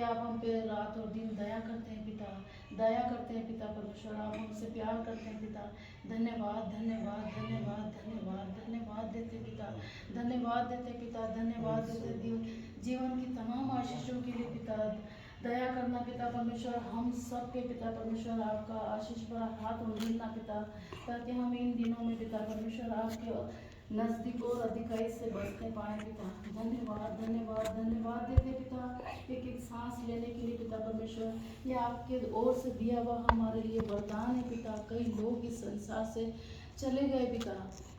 आप हम पे रात और दिन दया करते हैं पिता, दया करते हैं पिता परमेश्वर, आप हमसे प्यार करते हैं पिता। धन्यवाद धन्यवाद धन्यवाद धन्यवाद धन्यवाद देते पिता, धन्यवाद देते पिता, धन्यवाद देते जीवन की तमाम आशीषों के लिए पिता। दया करना पिता परमेश्वर, हम सब के पिता परमेश्वर आपका आशीष भरा हाथ उंडेलना पिता, ताकि हम इन दिनों में पिता परमेश्वर आपके नज़दीक और अधिकाई से बसने पाए पिता। धन्यवाद धन्यवाद धन्यवाद देते पिता, एक एक सांस लेने के लिए पिता परमेश्वर, ये आपके ओर से दिया हुआ हमारे लिए वरदान है पिता। कई लोग इस संसार से चले गए पिता,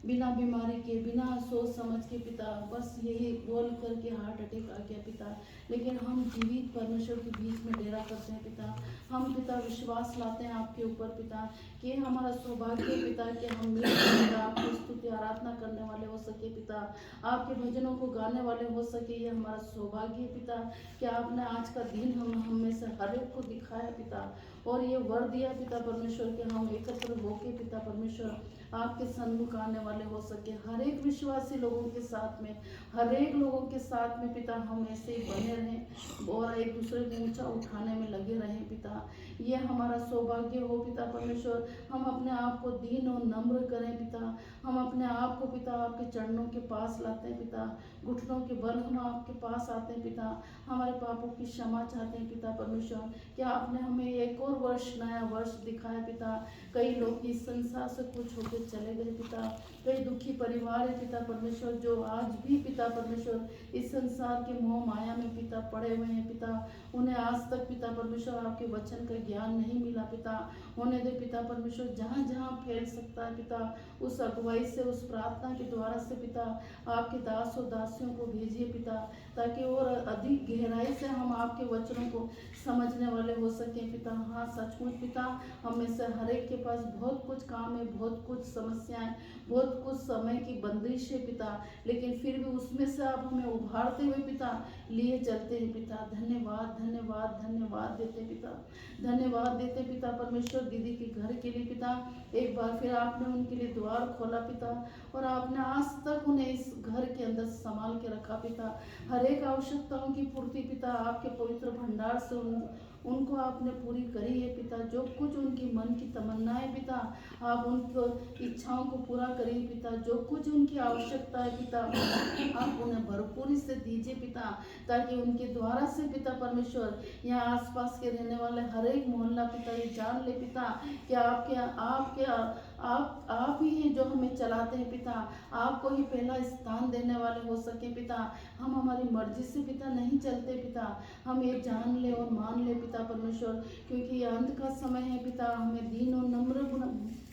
बिना बीमारी के, बिना सोच समझ के पिता, बस यही बोल करके हार्ट अटैक आ गया पिता। लेकिन हम जीवित परमेश्वर के बीच में डेरा करते हैं पिता। हम पिता विश्वास लाते हैं आपके ऊपर पिता, कि हमारा सौभाग्य है पिता कि हम मिलकर आपकी स्तुति आराधना करने वाले हो सके पिता, आपके भजनों को गाने वाले हो सके। ये हमारा सौभाग्य है पिता कि आपने आज का दिन हम में से हर एक को दिखाया पिता, और ये वर दिया पिता परमेश्वर कि हम एकत्र होके पिता परमेश्वर आपके सन्मुख आने वाले हो सके। हर एक विश्वासी लोगों के साथ में, हर एक लोगों के साथ में पिता हम ऐसे ही बने रहें और एक दूसरे को ऊंचा उठाने में लगे रहें पिता। ये हमारा सौभाग्य हो पिता परमेश्वर। हम अपने आप को दीन और नम्र करें पिता, हम अपने आप को पिता आपके चरणों के पास लाते हैं पिता, घुटनों के बल हम आपके पास आते हैं पिता, हमारे पापों की क्षमा चाहते हैं पिता परमेश्वर। क्या आपने हमें एक और वर्ष, नया वर्ष दिखाया पिता। कई लोग इस संसार से कुछ होकर चले गए पिता, कई दुखी परिवार है पिता परमेश्वर, जो आज भी पिता परमेश्वर इस संसार के मोह माया में पिता पड़े हुए हैं पिता। उन्हें आज तक पिता परमेश्वर आपके वचन का ज्ञान नहीं मिला पिता। होने दे पिता परमेश्वर, जहाँ जहाँ फैल सकता है पिता, उस अगुवाई से, उस प्रार्थना के द्वारा से पिता आपके दास और दासियों को भेजिए पिता, ताकि और अधिक गहराई से हम आपके वचनों को समझने वाले हो सकें पिता। हाँ सचमुच पिता, हम में से हर एक के पास बहुत कुछ काम है, बहुत कुछ समस्याएं, बहुत कुछ समय की बंदिश है पिता, लेकिन फिर भी उसमें से आप हमें उभारते हुए पिता लिए चलते हैं पिता। धन्यवाद धन्यवाद धन्यवाद देते पिता, धन्यवाद देते पिता परमेश्वर। दीदी के घर के लिए पिता एक बार फिर आपने उनके लिए द्वार खोला पिता, और आपने आज तक उन्हें इस घर के अंदर संभाल के रखा पिता। हर एक आवश्यकताओं की पूर्ति पिता आपके पवित्र भंडार से उनको आपने पूरी करी है पिता। जो कुछ उनकी मन की तमन्नाएं पिता, आप उनको इच्छाओं को पूरा करिए पिता। जो कुछ उनकी आवश्यकता है पिता, आप उन्हें भरपूरी से दीजिए पिता, ताकि उनके द्वारा से पिता परमेश्वर यहाँ आसपास के रहने वाले हर एक मोहल्ला पिता ये जान ले पिता कि आप ही हैं जो हमें चलाते हैं पिता। आपको ही पहला स्थान देने वाले हो सके पिता। हम हमारी मर्जी से पिता नहीं चलते पिता, हम ये जान ले और मान ले पिता परमेश्वर, क्योंकि ये अंत का समय है पिता। हमें दीन और नम्र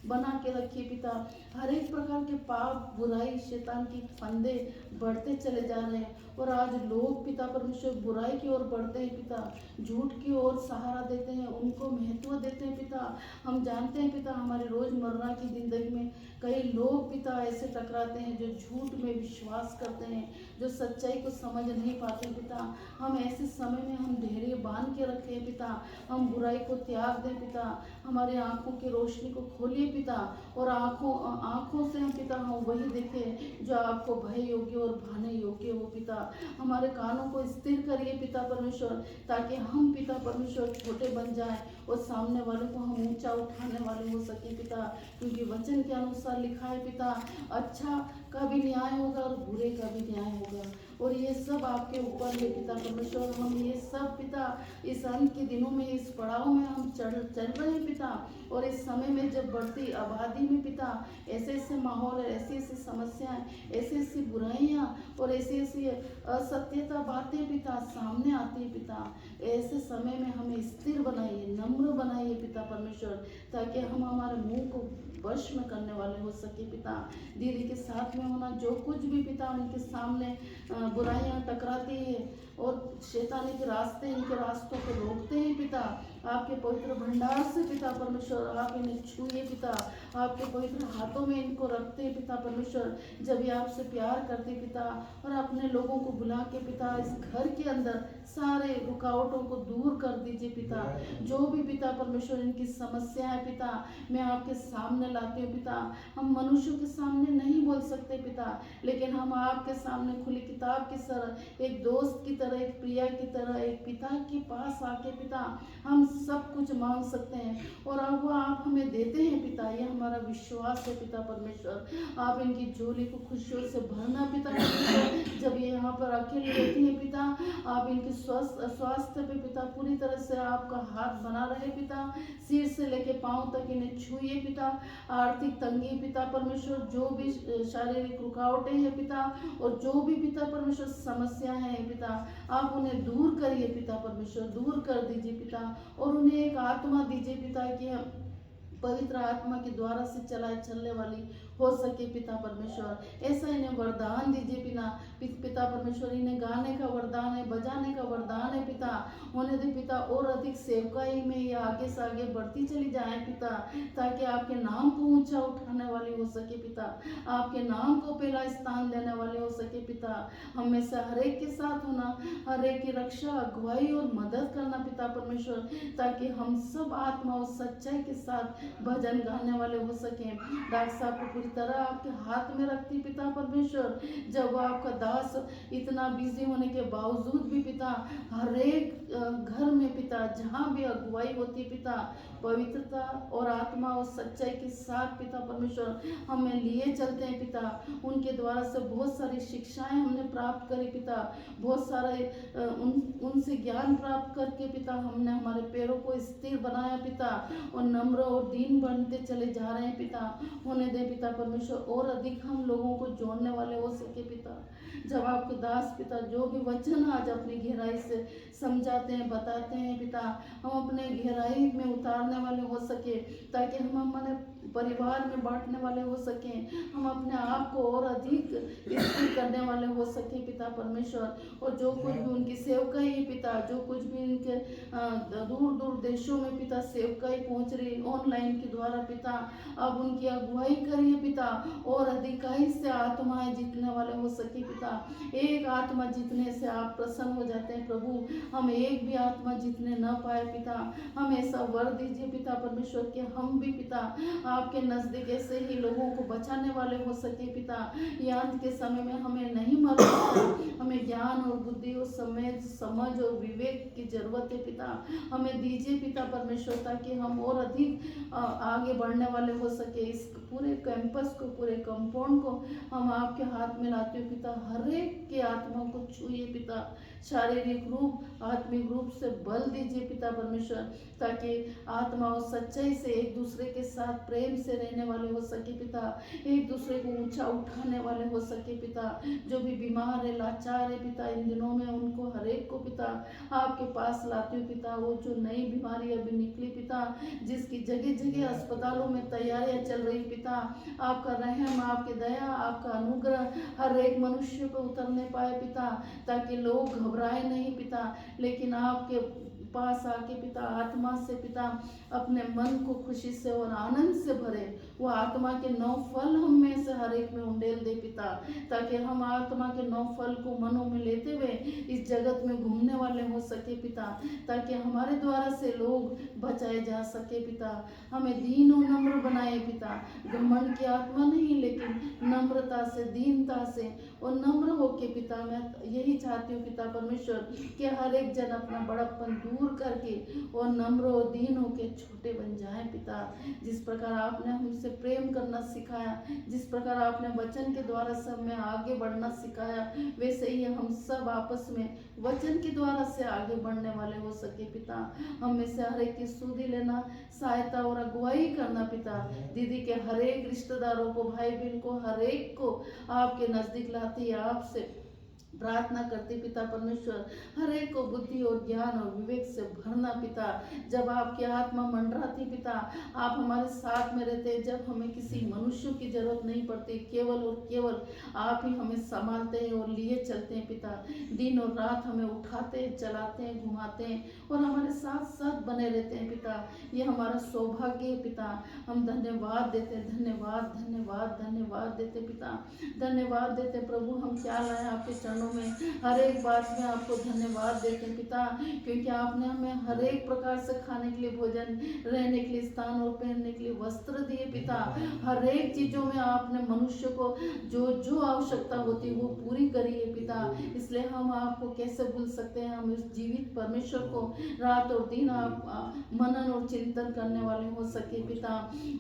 बना के रखिए पिता। हर एक प्रकार के पाप, बुराई, शैतान की फंदे बढ़ते चले जा रहे हैं, और आज लोग पिता परमेश्वर बुराई की ओर बढ़ते हैं पिता, झूठ की ओर सहारा देते हैं, उनको महत्व देते हैं पिता। हम जानते हैं पिता हमारे रोजमर्रा की जिंदगी में कई लोग पिता ऐसे टकराते हैं जो झूठ में विश्वास करते हैं, जो सच्चाई को समझ नहीं पाते पिता। हम ऐसे समय में हम धैर्य बांध के रखें पिता, हम बुराई को त्याग दें पिता, हमारे आंखों की रोशनी को खोलिए पिता, और आंखों से हम पिता हम वही देखें जो आपको भय योग्य और भाने योग्य हो पिता। हमारे कानों को स्थिर करिए पिता परमेश्वर, ताकि हम पिता परमेश्वर छोटे बन जाएं और सामने वाले को हम ऊंचा उठाने वाले हो सके पिता। क्योंकि वचन के अनुसार लिखा है पिता, अच्छा का भी न्याय होगा और बुरे का भी न्याय होगा, और ये सब आपके ऊपर है पिता परमेश्वर। हम ये सब पिता इस अंत के दिनों में, इस पड़ाव में हम चल रहे हैं पिता, और इस समय में जब बढ़ती आबादी में पिता ऐसे ऐसे माहौल, ऐसी ऐसी समस्याएं, ऐसी ऐसी बुराइयां और ऐसी ऐसी असत्यता बातें पिता सामने आती है पिता, ऐसे समय में हमें स्थिर बनाइए, नम्र बनाइए पिता परमेश्वर, ताकि हम हमारे मुंह को वश में करने वाले हो सके पिता। दीदी के साथ में होना, जो कुछ भी पिता उनके सामने बुराइयां टकराती है और शैतानी के रास्ते इनके रास्तों को रोकते हैं पिता, आपके पवित्र भंडार से पिता परमेश्वर आप इन्हें छूइए पिता, आपके पवित्र हाथों में इनको रखते हैं पिता परमेश्वर। जब ये आपसे प्यार करते पिता और अपने लोगों को बुला के पिता इस घर के अंदर सारे रुकावटों को दूर कर दीजिए पिता। जो भी पिता परमेश्वर इनकी समस्या है पिता, मैं आपके सामने लाती हूँ पिता। हम मनुष्यों के सामने नहीं बोल सकते पिता, लेकिन हम आपके सामने खुली किताब की तरह, एक दोस्त की तरह, एक प्रिया की तरह, एक पिता के पास आके पिता हम सब कुछ मांग सकते हैं और अब वो आप हमें देते हैं पिता। ये हमारा विश्वास है पिता परमेश्वर। आप इनकी झोली को खुशियों से भरना पिता परमेश्वर। जब ये यहाँ पर अकेले रहती है पिता, आप इनके स्वास्थ्य पे पिता पूरी तरह से आपका हाथ बना रहे पिता। सिर से लेके पांव तक इन्हें छुइए पिता। आर्थिक तंगी पिता परमेश्वर, जो भी शारीरिक रुकावटें हैं पिता और जो भी पिता परमेश्वर समस्या है पिता, आप उन्हें दूर करिए पिता परमेश्वर, दूर कर दीजिए पिता। और उन्हें एक आत्मा दीजिए पिता कि हम पवित्र आत्मा के द्वारा से चलने वाली हो सके पिता परमेश्वर। ऐसा इन्हें वरदान दीजिए पिता परमेश्वर। इन्हें गाने का वरदान है, बजाने का वरदान है पिता। होने दे पिता और अधिक सेवकाई में ये आगे से आगे बढ़ती चली जाए पिता, ताकि आपके नाम को ऊंचा उठाने वाली हो सके पिता, आपके नाम को पहला स्थान देने वाले हो सके पिता। हम में से हर एक के साथ होना, हर एक की रक्षा, अगुवाई और मदद करना पिता परमेश्वर, ताकि हम सब आत्मा और सच्चाई के साथ भजन गाने वाले हो सके। डॉक्टर साहब को पूरी तरह आपके हाथ में रखती पिता परमेश्वर। जब आपका दास इतना बिजी होने के बावजूद भी पिता हर एक घर में पिता जहाँ भी अगुवाई होती पिता, पवित्रता और आत्मा और सच्चाई के साथ पिता परमेश्वर हमें लिए चलते हैं पिता। उनके द्वारा से बहुत सारी शिक्षाएं हमने प्राप्त करी पिता, बहुत सारे उनसे ज्ञान प्राप्त करके पिता हमने हमारे पैरों को स्थिर बनाया पिता, और नम्र और दीन बनते चले जा रहे हैं पिता। होने दे पिता परमेश्वर और अधिक हम लोगों को जोड़ने वाले हो सके पिता। जब आपके दास पिता जो भी वचन आज अपनी गहराई से समझाते हैं, बताते हैं पिता, हम अपने गहराई में उतारने वाले हो सके, ताकि हम हमारे परिवार में बांटने वाले हो सकें, हम अपने आप को और अधिक स्थिर करने वाले हो सके पिता परमेश्वर। और जो कुछ भी उनकी सेवकाई है पिता, जो कुछ भी इनके दूर दूर देशों में पिता सेवकाई पहुंच रही ऑनलाइन के द्वारा पिता, अब उनकी अगुवाई करिए पिता, और अधिकाई से आत्माएं जीतने वाले हो सके पिता। एक आत्मा जीतने से आप प्रसन्न हो जाते हैं प्रभु, हम एक भी आत्मा जीतने न पाए पिता। हम ऐसा वर दीजिए पिता परमेश्वर कि हम भी पिता आपके नजदीक ऐसे ही लोगों को बचाने वाले हो सके पिता। ये अंत के समय में हमें नहीं मालूम, हमें ज्ञान और बुद्धि और समझ और विवेक की जरूरत है पिता। हमें दीजिए पिता परमेश्वर, ताकि हम और अधिक आगे बढ़ने वाले हो सके। इस पूरे कैंपस को, पूरे कंपाउंड को हम आपके हाथ में लाते हो पिता। हर एक के आत्मा को छूइए पिता, शारीरिक रूप आत्मिक रूप से बल दीजिए पिता परमेश्वर, ताकि आत्मा और सच्चाई से एक दूसरे के साथ प्रेम से रहने वाले हो सके पिता, एक दूसरे को ऊंचा उठाने वाले हो सके पिता। जो भी बीमार है, लाचार है पिता, इन दिनों में उनको हर एक को पिता आपके पास लाती हूँ पिता। वो जो नई बीमारी अभी निकली पिता, जिसकी जगह जगह अस्पतालों में तैयारियां चल रही पिता, आपका रहम, आपकी दया, आपका अनुग्रह हर एक मनुष्य पर उतरने पाए पिता, ताकि लोग घबराए नहीं पिता, लेकिन आपके पास आके पिता आत्मा से पिता अपने मन को खुशी से और आनंद से भरे। वो आत्मा के 9 फल हम में से हर एक में उंडेल दे पिता, ताकि हम आत्मा के 9 फल को मनों में लेते हुए इस जगत में घूमने वाले हो सके पिता, ताकि हमारे द्वारा से लोग बचाए जा सके पिता। हमें दीन और नम्र बनाए पिता, घमंड की आत्मा नहीं, लेकिन नम्रता से, दीनता से और नम्र होके पिता। मैं यही चाहती हूँ पिता परमेश्वर कि हर एक जन अपना बड़प्पन दूर करके और नम्र और दीन होके छोटे बन जाए पिता। जिस प्रकार आपने हमसे प्रेम करना सिखाया, जिस प्रकार आपने वचन के द्वारा सब में आगे बढ़ना सिखाया, वैसे ही हम सब आपस में वचन के द्वारा से आगे बढ़ने वाले हो सके पिता। हम में से हर एक की सुधि लेना, सहायता और अगुवाई करना पिता। दीदी के हर एक रिश्तेदारों को, भाई बहन को, हर एक को आपके नजदीक लाती है, आपसे प्रार्थना करते पिता परमेश्वर, हर एक को बुद्धि और ज्ञान और विवेक से भरना पिता। जब आपकी आत्मा मंडराती पिता, आप हमारे साथ में रहते, जब हमें किसी मनुष्य की जरूरत नहीं पड़ती, केवल और केवल आप ही हमें संभालते हैं और लिए चलते हैं पिता। दिन और रात हमें उठाते हैं, चलाते हैं, घुमाते हैं और हमारे साथ साथ बने रहते हैं पिता। ये हमारा सौभाग्य है पिता। हम धन्यवाद देते, धन्यवाद धन्यवाद धन्यवाद देते पिता, धन्यवाद देते प्रभु। हम क्या लाए आपके चरणों में, हर एक बात में आपको धन्यवाद देते हैं पिता, क्योंकि आपने हमें हर एक प्रकार से खाने के लिए भोजन, रहने के लिए स्थान और पहनने के लिए वस्त्र दिए पिता। हर एक चीजों में आपने मनुष्य को जो जो आवश्यकता होती है वो पूरी करी है पिता। इसलिए हम आपको कैसे भूल सकते हैं। हम इस जीवित परमेश्वर को रात और दिन आप मनन और चिंतन करने वाले हो सके पिता।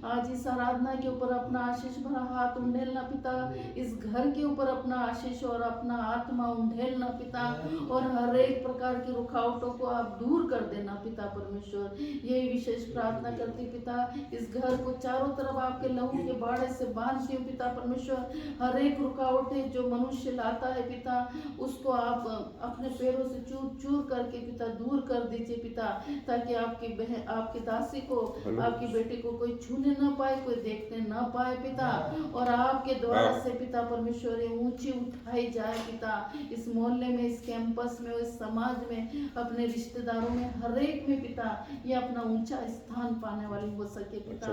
आज इस आराधना के ऊपर अपना आशीष भरा हाथ उंडेलना पिता, इस घर के ऊपर अपना आशीष और अपना आत्मा उंडेलना पिता, और हर एक प्रकार की रुकावटों को आप दूर कर देना पिता परमेश्वर। यही विशेष प्रार्थना करती पिता। इस घर को चारों तरफ आपके लहू के बाड़े से बांधती हूँ पिता परमेश्वर। हर एक रुकावटें जो मनुष्य लाता है पिता, उसको आप अपने पैरों से चूर चूर करके पिता दूर कर दीजिए पिता, ताकि आपकी बहन, आपकी दासी को, आपकी बेटी को कोई छूने ना पाए, कोई देखने ना पाए पिता। और आपके द्वारा से पिता परमेश्वर ये ऊंची उठाई जाए पिता। इस मोहल्ले में, इस कैंपस में, इस समाज में, अपने रिश्तेदारों में, हर एक में पिता ये अपना ऊंचा स्थान पाने वाली हो सके पिता।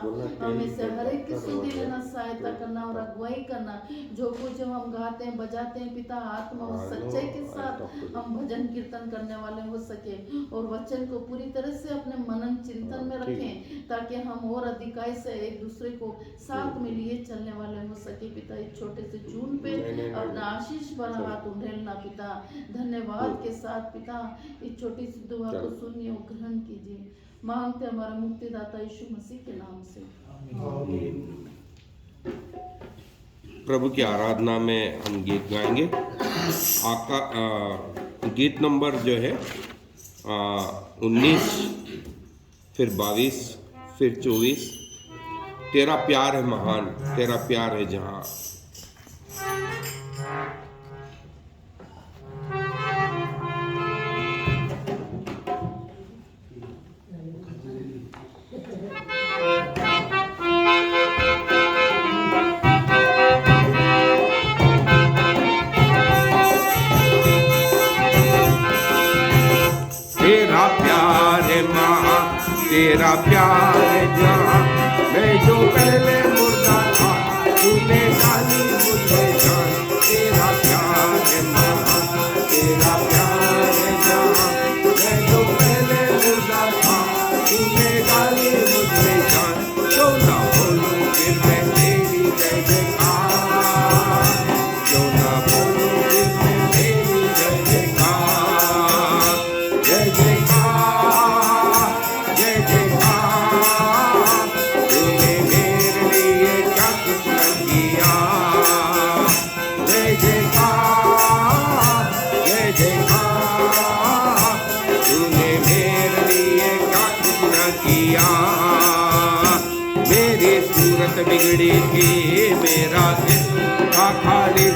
हमें से हर एक की सुधि लेना, सहायता करना और अगुवाई करना। जो कुछ हम गाते हैं, बजाते हैं पिता, आत्मा और सच्चाई के साथ हम भजन कीर्तन करने वाले हो सके, और वचन को पूरी तरह से अपने मनन चिंतन में रखें, ताकि हम और अधिकाई से एक दूसरे को साथ में लिए चलने वाले हो सके पिता। इस छोटे से चून पे अपना आशीष भरा हाथ उंडेलना पिता, धन्यवाद के साथ पिता। इस छोटी सी दुआ को सुनिए और ग्रहण कीजिए। मांगते हमारा मुक्तिदाता यीशु मसीह के नाम से। प्रभु की आराधना में हम गीत गाएंगे। गीत नंबर जो है 19, फिर 22, फिर 24। तेरा प्यार है महान, तेरा प्यार है जहां। तेरा प्यार है माँ, तेरा प्यार है जहाँ। मैं जो पहले मुर्दा था, तूने डाली मुझे जान। तेरा प्यार है माँ, तेरा प्यार है जहाँ। मैं जो पहले मुर्दा था, तूने डाली मुझे जान। क्यों ना बोलूं फिर मैं तेरी जय जयकार, क्यों ना बोलूं फिर मैं तेरी जय जयकार। जय जयकार, जय जयकार, तूने मेरे लिए क्या कुछ न किया। जय जयकार, जय जयकार, तूने मेरे लिए क्या कुछ न किया। मेरी सूरत बिगड़ी थी, मेरा दिल था खाली,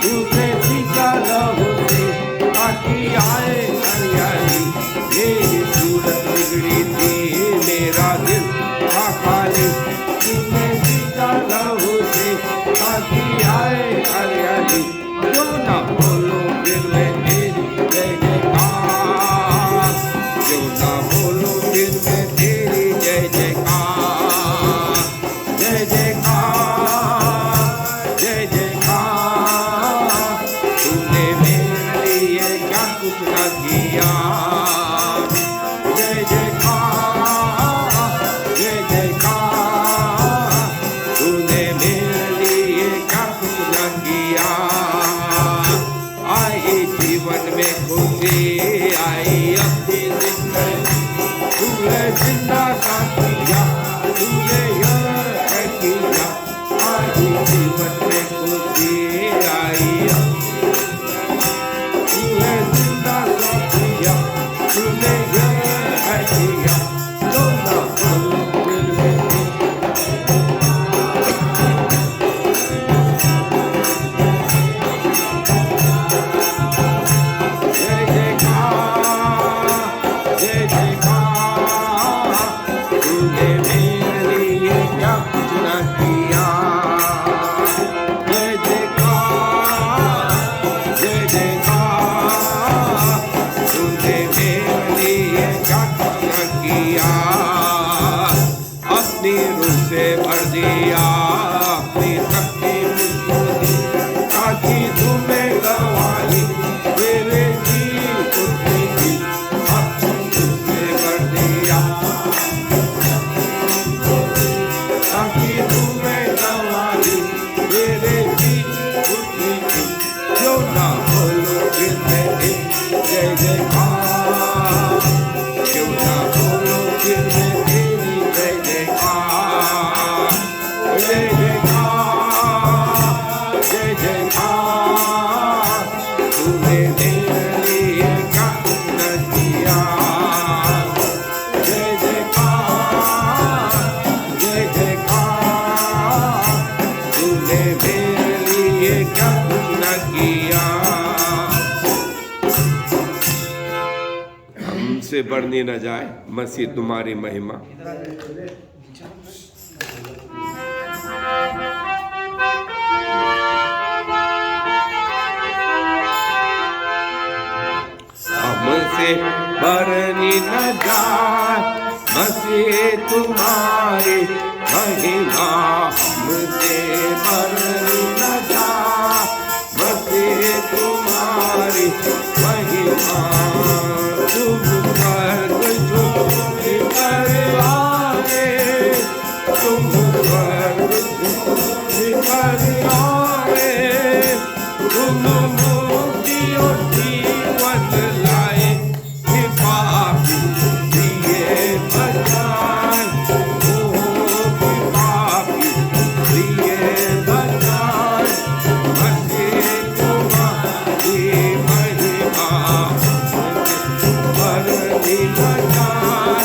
तूने सीखा लहू से ताकि आए हरियाली। मेरी सूरत बिगड़ी थी, मेरा दिल था खाली, तूने सीखा लहू से ताकि आए हरियाली। क्यों ना बोलूं फिर मैं तेरी जय जयकार, क्यों ना बोलूं फिर मैं तेरी जय जयकार। जय जयकार, जय जयकार, तूने मेरे लिए क्या कुछ न किया। जय जयकार, जय जयकार, तूने मेरे लिए क्या कुछ न किया। आई जीवन में खुशी, आई अपनी जिंदगी, तूने जिंदा का किया, तूने यह किया। आई जीवन में खुशी, आई तूने जिंदा का किया, तूने यह किया। क्यों ना बोलूं फिर मैं मुझसे बढ़नी न जाए, मसीह तुम्हारी महिमा। हमसे बढ़नी न जाए, मसीह तुम्हारी महिमा। हमसे बढ़नी न जाए, मसीह तुम्हारी महिमा। तुम स्वर्ग झुक कर आए, तुम स्वर्ग झुक कर आए, तुम मुक्ति और जीवन लाए, हे पापी दिए बचाए, ओ पापी दिए बचाए, मसीह तुम्हारी महिमा। बढ़नी न जाए,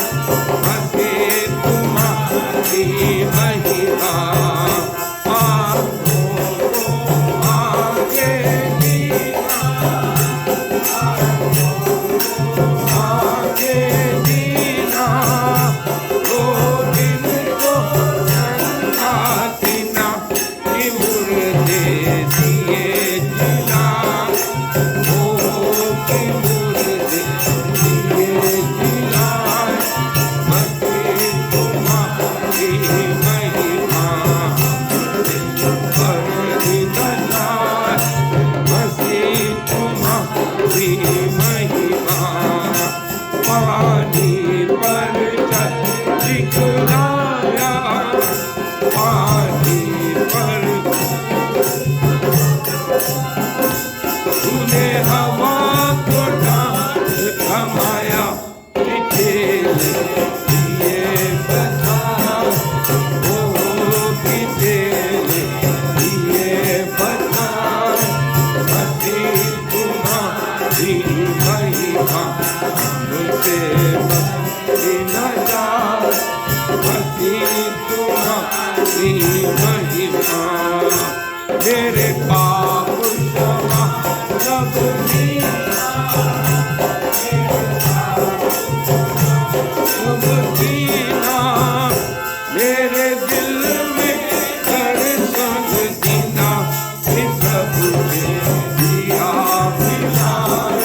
मसीह तुम्हारी महिमा। मेरे पाप क्षमा सब जीना, मेरे दिल में दर्शन जीना, प्रभु ने दिया मिलाए,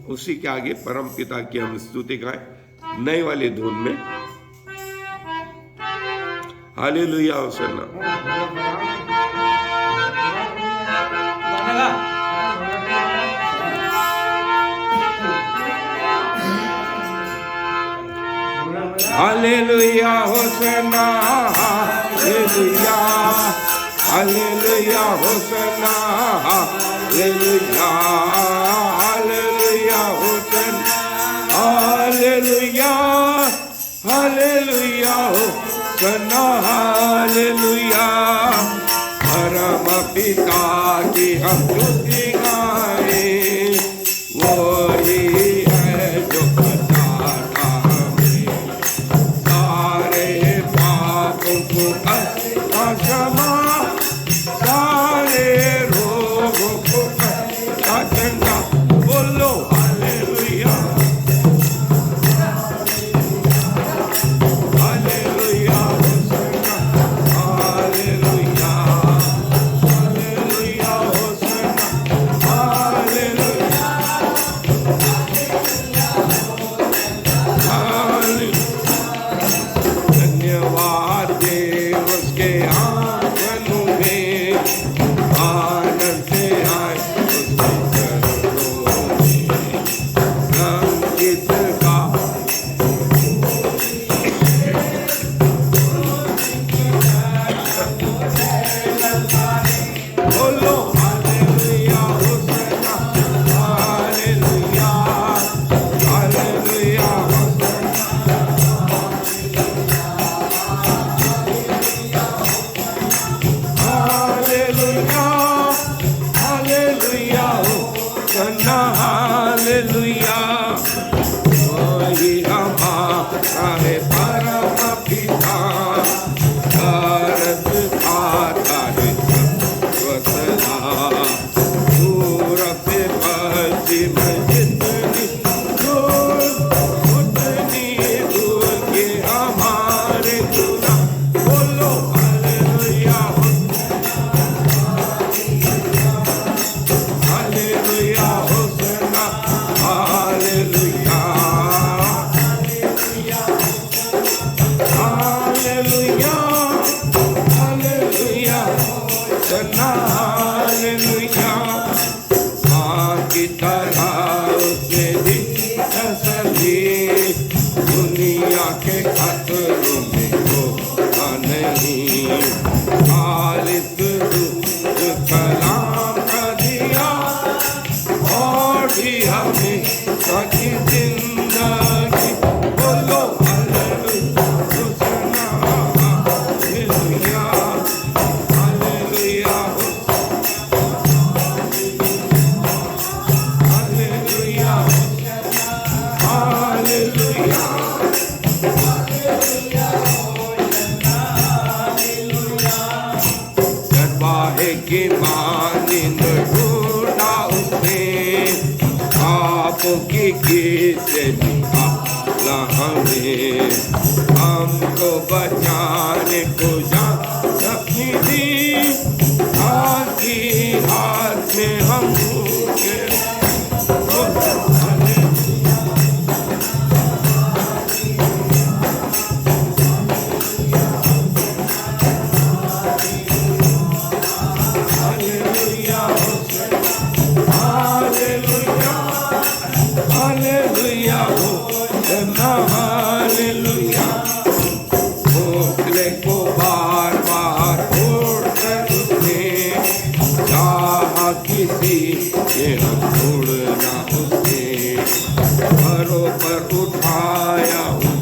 उसी के आगे परम पिता की हम स्तुति गाएं नई वाली धुन में। Hallelujah hosanna. Hallelujah hosanna, hallelujah, hallelujah hosanna, hallelujah, hallelujah hosanna, hallelujah, hallelujah hosanna, hallelujah. परम पिता की हम स्तुति गाएं, वो ही है जो बचाता हमें सारे पापों को क्षमा, सारे रोगों को चंगा। बोलो hallelujah, hallelujah, hallelujah, hallelujah Hosanna, इसका बोलो hallelujah hosanna hallelujah hallelujah hallelujah hallelujah hosanna hallelujah वही हमारा है परम पिता भारत आता है वसला पूरब से पश्चिम जितनी दूर उतनी दूर के हमारे खुदा बोलो hallelujah hallelujah hosanna hallelujah hallelujah hallelujah hosanna hallelujah माँ की तरह उसने दी तसल्ली दुनिया के खतरों में होता नहीं खालिद दूध कलाम का दिया और भी हमें सकी जिंदगी बोलो hallelujah hosanna hallelujah hallelujah hallelujah hallelujah दरबाहे की मानिंद ढूंढा उसने पापों की किसे निकाला हमें हमको बचाने को जान रखी दी आखी हाथ में हम के hallelujah hallelujah hallelujah hosanna hallelujah घोंसले को बार बार तोड़कर उसने चाहा किसी के हम छोड़ना उसने घरों पर उठाया उसने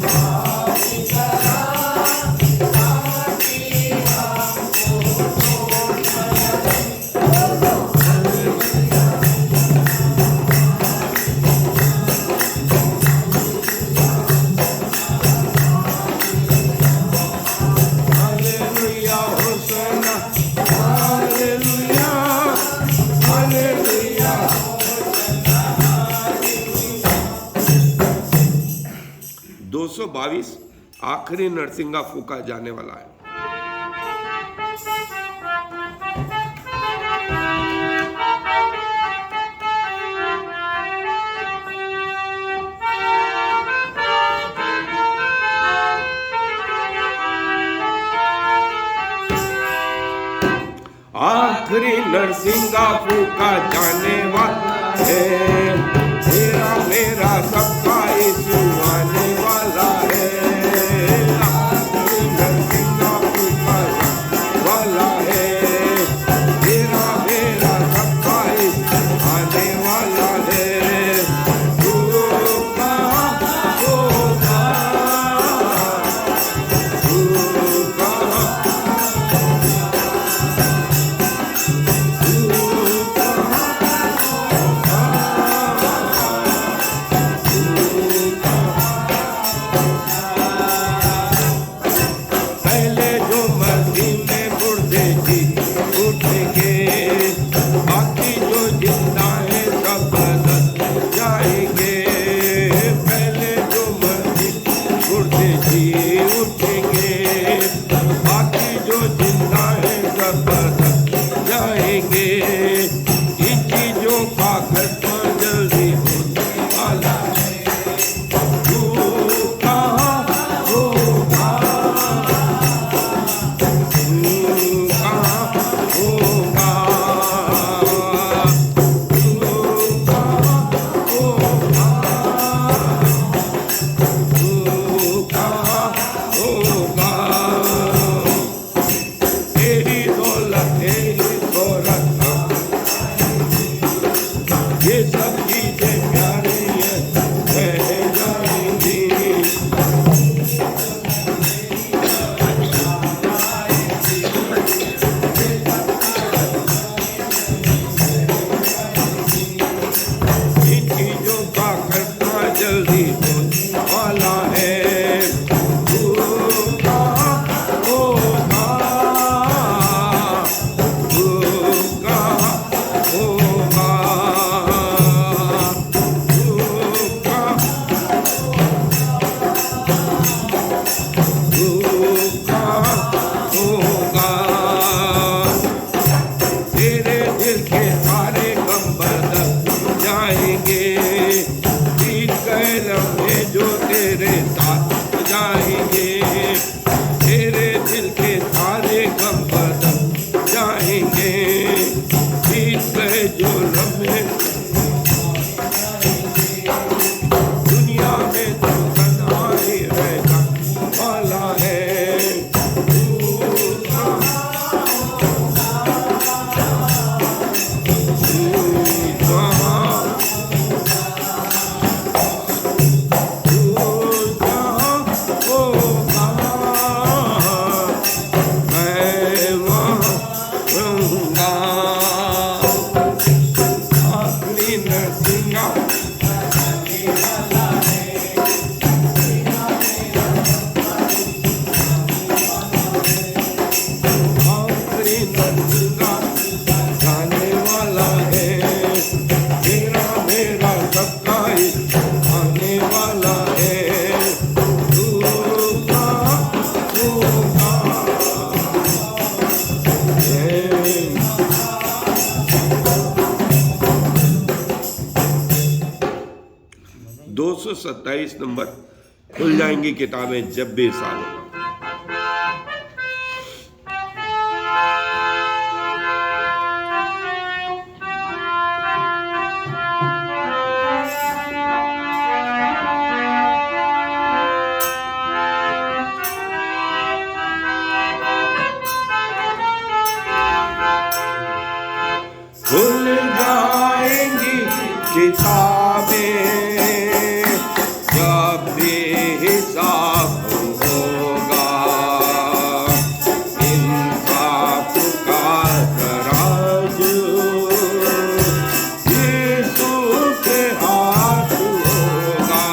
222 आखिरी नरसिंगा फूका जाने वाला है। आखिरी नरसिंगा फूका जाने वाला है, तेरा मेरा सबका यीशु आने वाला है। आखिरी नरसिंगा फूका जाने वाला है, तेरा मेरा सबका यीशु आने वाला है। तू कहाँ होगा, तू कहाँ 227 नंबर खुल जाएंगी किताबें जब भी साल होगा। खुल जाएंगी किताबें जब भी हिसाब होगा, इंसाफ का तराजू यीशु के हाथ होगा।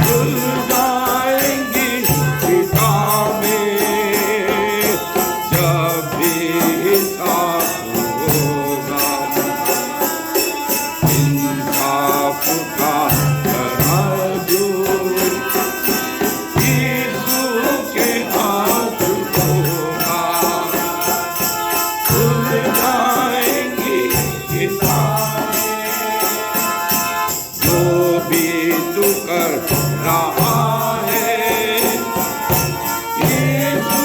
खुल जाएंगी किताबें जब भी हिसाब होगा, इंसाफ का तराजू यीशु के हाथ होगा। खुल जाएंगी किताबें जो भी तू कर रहा है, यीशु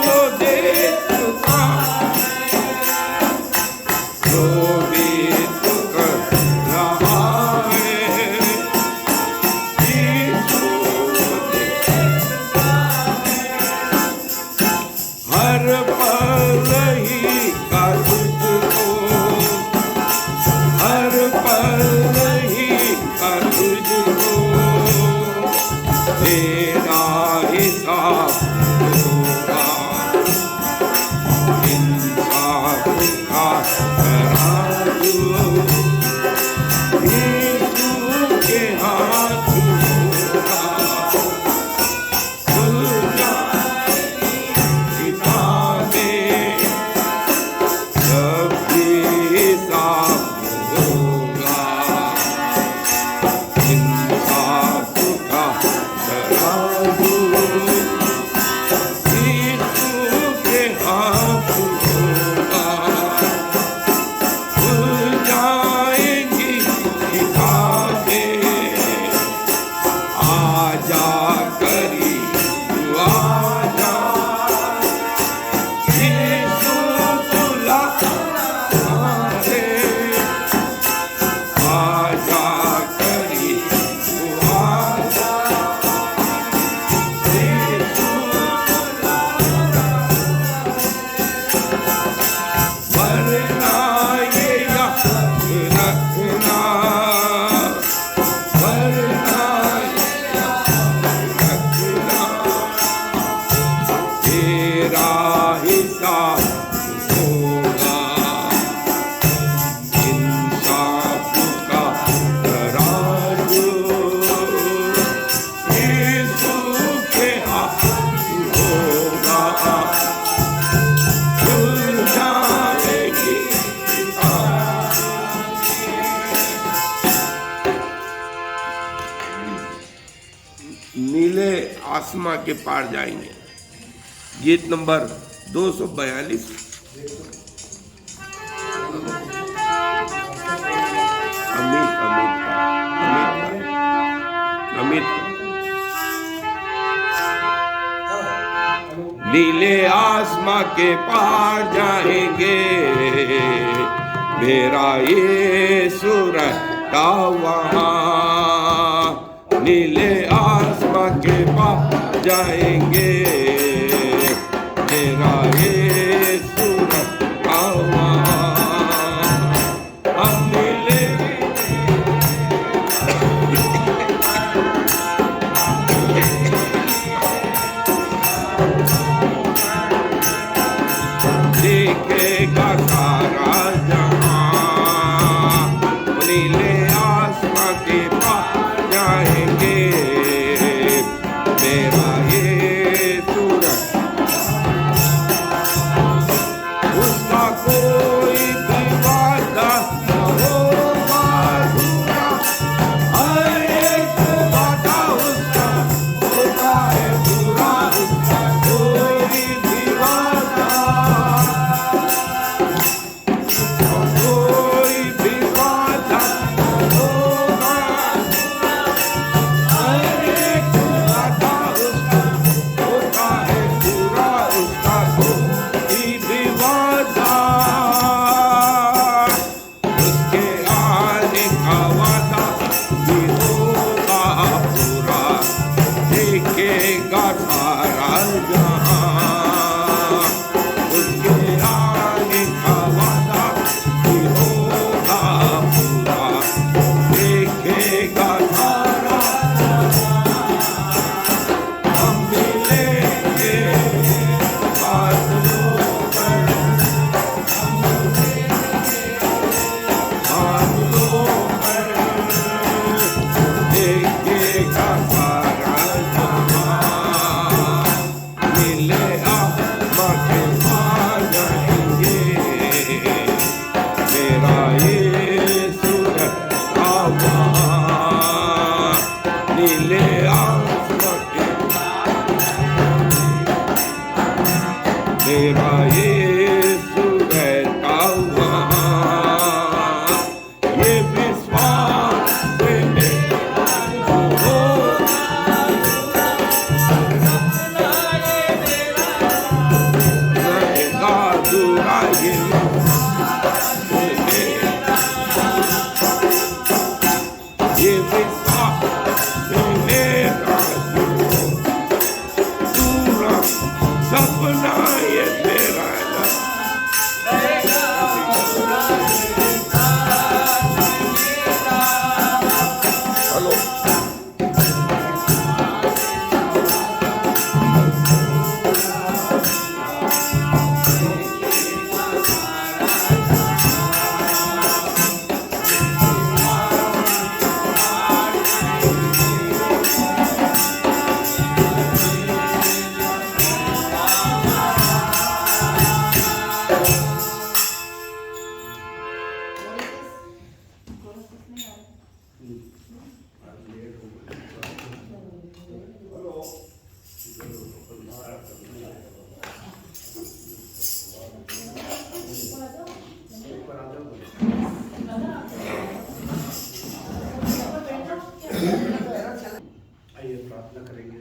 वो देख चुका है। जो भी तू कर रहा है, यीशु वो देख चुका है। हर पल ही का तुझको, हर पल ही का तुझको तेरा हिसाब होगा। इंसाफ का तराजू यीशु के हाथ होगा। खुल जाएंगी किताबें जब भी हिसाब होगा, इंसाफ का तराजू यीशु के हाथ होगा। खुल जाएंगी किताबें, आजा करीब आजा, यीशु बुलाता है। आजा करीब आजा, यीशु बुलाता है। वरना ये याद रखना, वरना ये याद रखना, तेरा हिसाब होगा। इंसाफ का तराजू यीशु के हाथ होगा। खुल जाएगी नीले आसमां के पार जाएंगे। गीत नंबर 242। अमित अमित अमित नीले आसमां के पार जाएंगे, मेरा यीशु रहता वहाँ। नीले आसमां के पार जाएंगे, मेरा यीशु रहता वहाँ। हम नीले देखेगा सारा जहां, नीले आसमां के पार जाएंगे, मेरा यीशु उसका कोई भी वादा न होगा अधूरा। हर एक वादा उसका होता है पूरा, उसका कोई भी वादा, कोई भी वादा न होगा के साथ मिलेगा जो पूरा सपना ये तेरा है। हेलो आइए प्रार्थना करेंगे।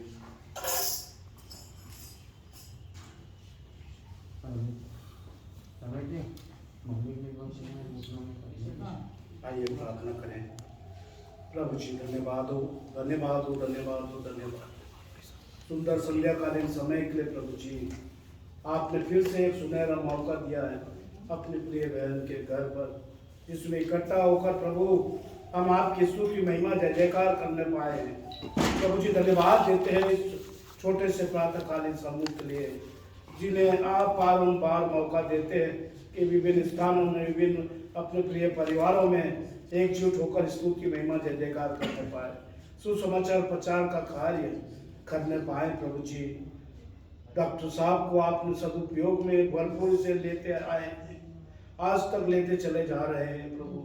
आइए प्रार्थना करें। प्रभु जी धन्यवाद हो, धन्यवाद हो, धन्यवाद हो, धन्यवाद। सुंदर संध्याकालीन समय के लिए प्रभु जी आपने फिर से एक सुनहरा मौका दिया है अपने प्रिय बहन के घर पर, जिसमें इकट्ठा होकर प्रभु हम आपकी स्तुति की महिमा जय जयकार करने पाए हैं। प्रभु जी धन्यवाद देते हैं इस छोटे से प्रातःकालीन समूह के लिए, जिन्हें आप बारंबार मौका देते हैं कि विभिन्न स्थानों में, विभिन्न अपने प्रिय परिवारों में एकजुट होकर स्तुति की महिमा जय जयकार करने पाए, सुसमाचार प्रचार का कार्य करने पाए। प्रभु जी डॉक्टर साहब को आपने सदुपयोग में भरपूर से लेते आए हैं, आज तक लेते चले जा रहे हैं। प्रभु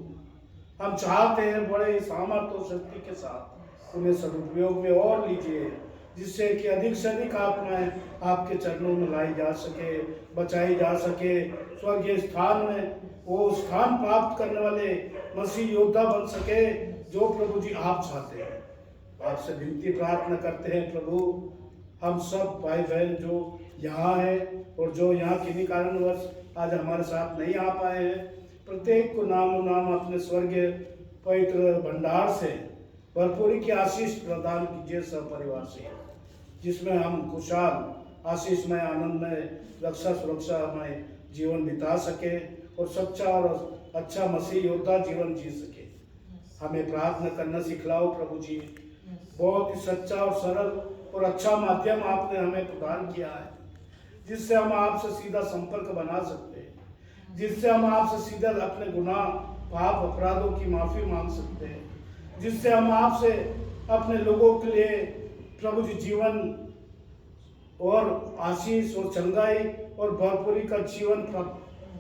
हम चाहते हैं बड़े सामर्थ्य और शक्ति के साथ उन्हें सदुपयोग में और लीजिए, जिससे कि अधिक से अधिक आत्माएं आपके चरणों में लाई जा सके, बचाई जा सके, स्वर्गीय स्थान में वो स्थान प्राप्त करने वाले मसीह योद्धा बन सके जो प्रभु जी आप चाहते हैं। आपसे विनती प्रार्थना करते हैं प्रभु, हम सब भाई बहन जो यहाँ हैं और जो यहाँ किन्हीं कारणवश आज हमारे साथ नहीं आ पाए हैं, प्रत्येक को नाम अपने स्वर्गीय पवित्र भंडार से भरपूरी की आशीष प्रदान कीजिए सब परिवार से, जिसमें हम खुशहाल आशीषमय आनंदमय रक्षा सुरक्षा हमें जीवन बिता सके और सच्चा और अच्छा मसीह योद्धा जीवन जी सके। हमें प्रार्थना करना सिखलाओ प्रभु जी। बहुत ही सच्चा और सरल और अच्छा माध्यम आपने हमें प्रदान किया है, जिससे हम आपसे सीधा संपर्क बना सकते हैं, जिससे हम आपसे सीधा अपने गुनाह पाप अपराधों की माफी मांग सकते हैं, जिससे हम आपसे अपने लोगों के लिए प्रभु जी जीवन और आशीष और चंगाई और भरपूरी का जीवन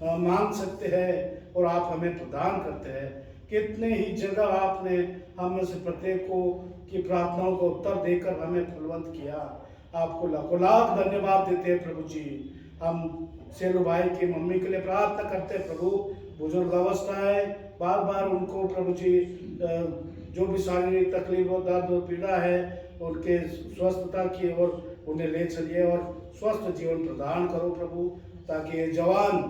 मांग सकते हैं और आप हमें प्रदान करते हैं। कितने ही जगह आपने हम में से प्रत्येक को की प्रार्थनाओं को उत्तर देकर हमें फलवंत किया। आपको लाखों लाख धन्यवाद देते हैं प्रभु जी। हम सेलू भाई की मम्मी के लिए प्रार्थना करते हैं प्रभु, बुजुर्ग अवस्था है, बार बार उनको प्रभु जी जो भी शारीरिक तकलीफ और दर्द और पीड़ा है उनके स्वस्थता की ओर उन्हें ले चलिए और स्वस्थ जीवन प्रदान करो प्रभु, ताकि ये जवान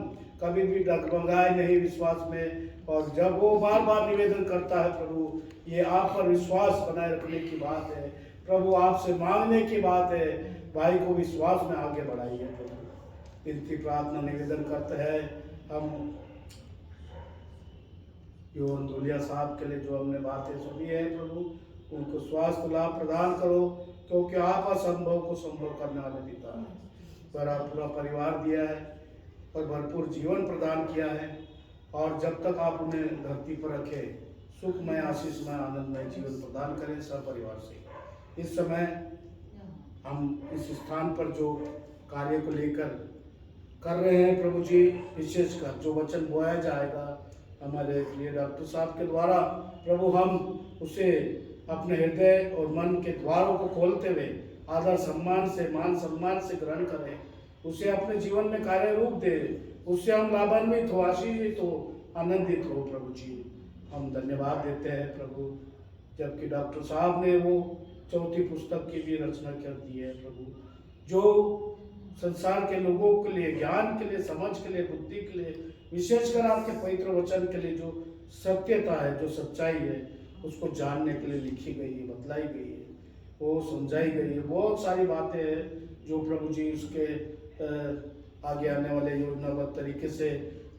कभी भी डगमगाए नहीं विश्वास में, और जब वो बार बार निवेदन करता है प्रभु, ये आप पर विश्वास बनाए रखने की बात है प्रभु, आपसे मांगने की बात है, भाई को विश्वास में आगे बढ़ाइए प्रभु। इनकी प्रार्थना निवेदन करते हैं हम योन दुलिया साहब के लिए, जो हमने बातें सुनी है प्रभु, उनको स्वास्थ्य लाभ प्रदान करो, क्योंकि आप असंभव को संभव करने वाले पिता हैं। बड़ा पूरा परिवार दिया है और भरपूर जीवन प्रदान किया है, और जब तक आप उन्हें धरती पर रखे सुखमय आशीषमय आनंदमय जीवन प्रदान करें सब परिवार से। इस समय हम इस स्थान पर जो कार्य को लेकर कर रहे हैं प्रभु जी, विशेषकर जो वचन बोया जाएगा हमारे लिए डॉक्टर साहब के द्वारा प्रभु, हम उसे अपने हृदय और मन के द्वारों को खोलते हुए आदर सम्मान से मान सम्मान से ग्रहण करें, उसे अपने जीवन में कार्य रूप दे, उससे हम लाभान्वित हो, आशीषित हो, आनंदित हो प्रभु जी। हम धन्यवाद देते हैं प्रभु, जबकि डॉक्टर साहब ने वो चौथी पुस्तक की भी रचना कर दी है प्रभु, जो संसार के लोगों के लिए ज्ञान के लिए समझ के लिए बुद्धि के लिए विशेषकर आपके पवित्र वचन के लिए जो सत्यता है जो सच्चाई है उसको जानने के लिए लिखी गई है, बतलाई गई है, वो समझाई गई है। बहुत सारी बातें हैं जो प्रभु जी उसके आगे आने वाले योजनाबद्ध तरीके से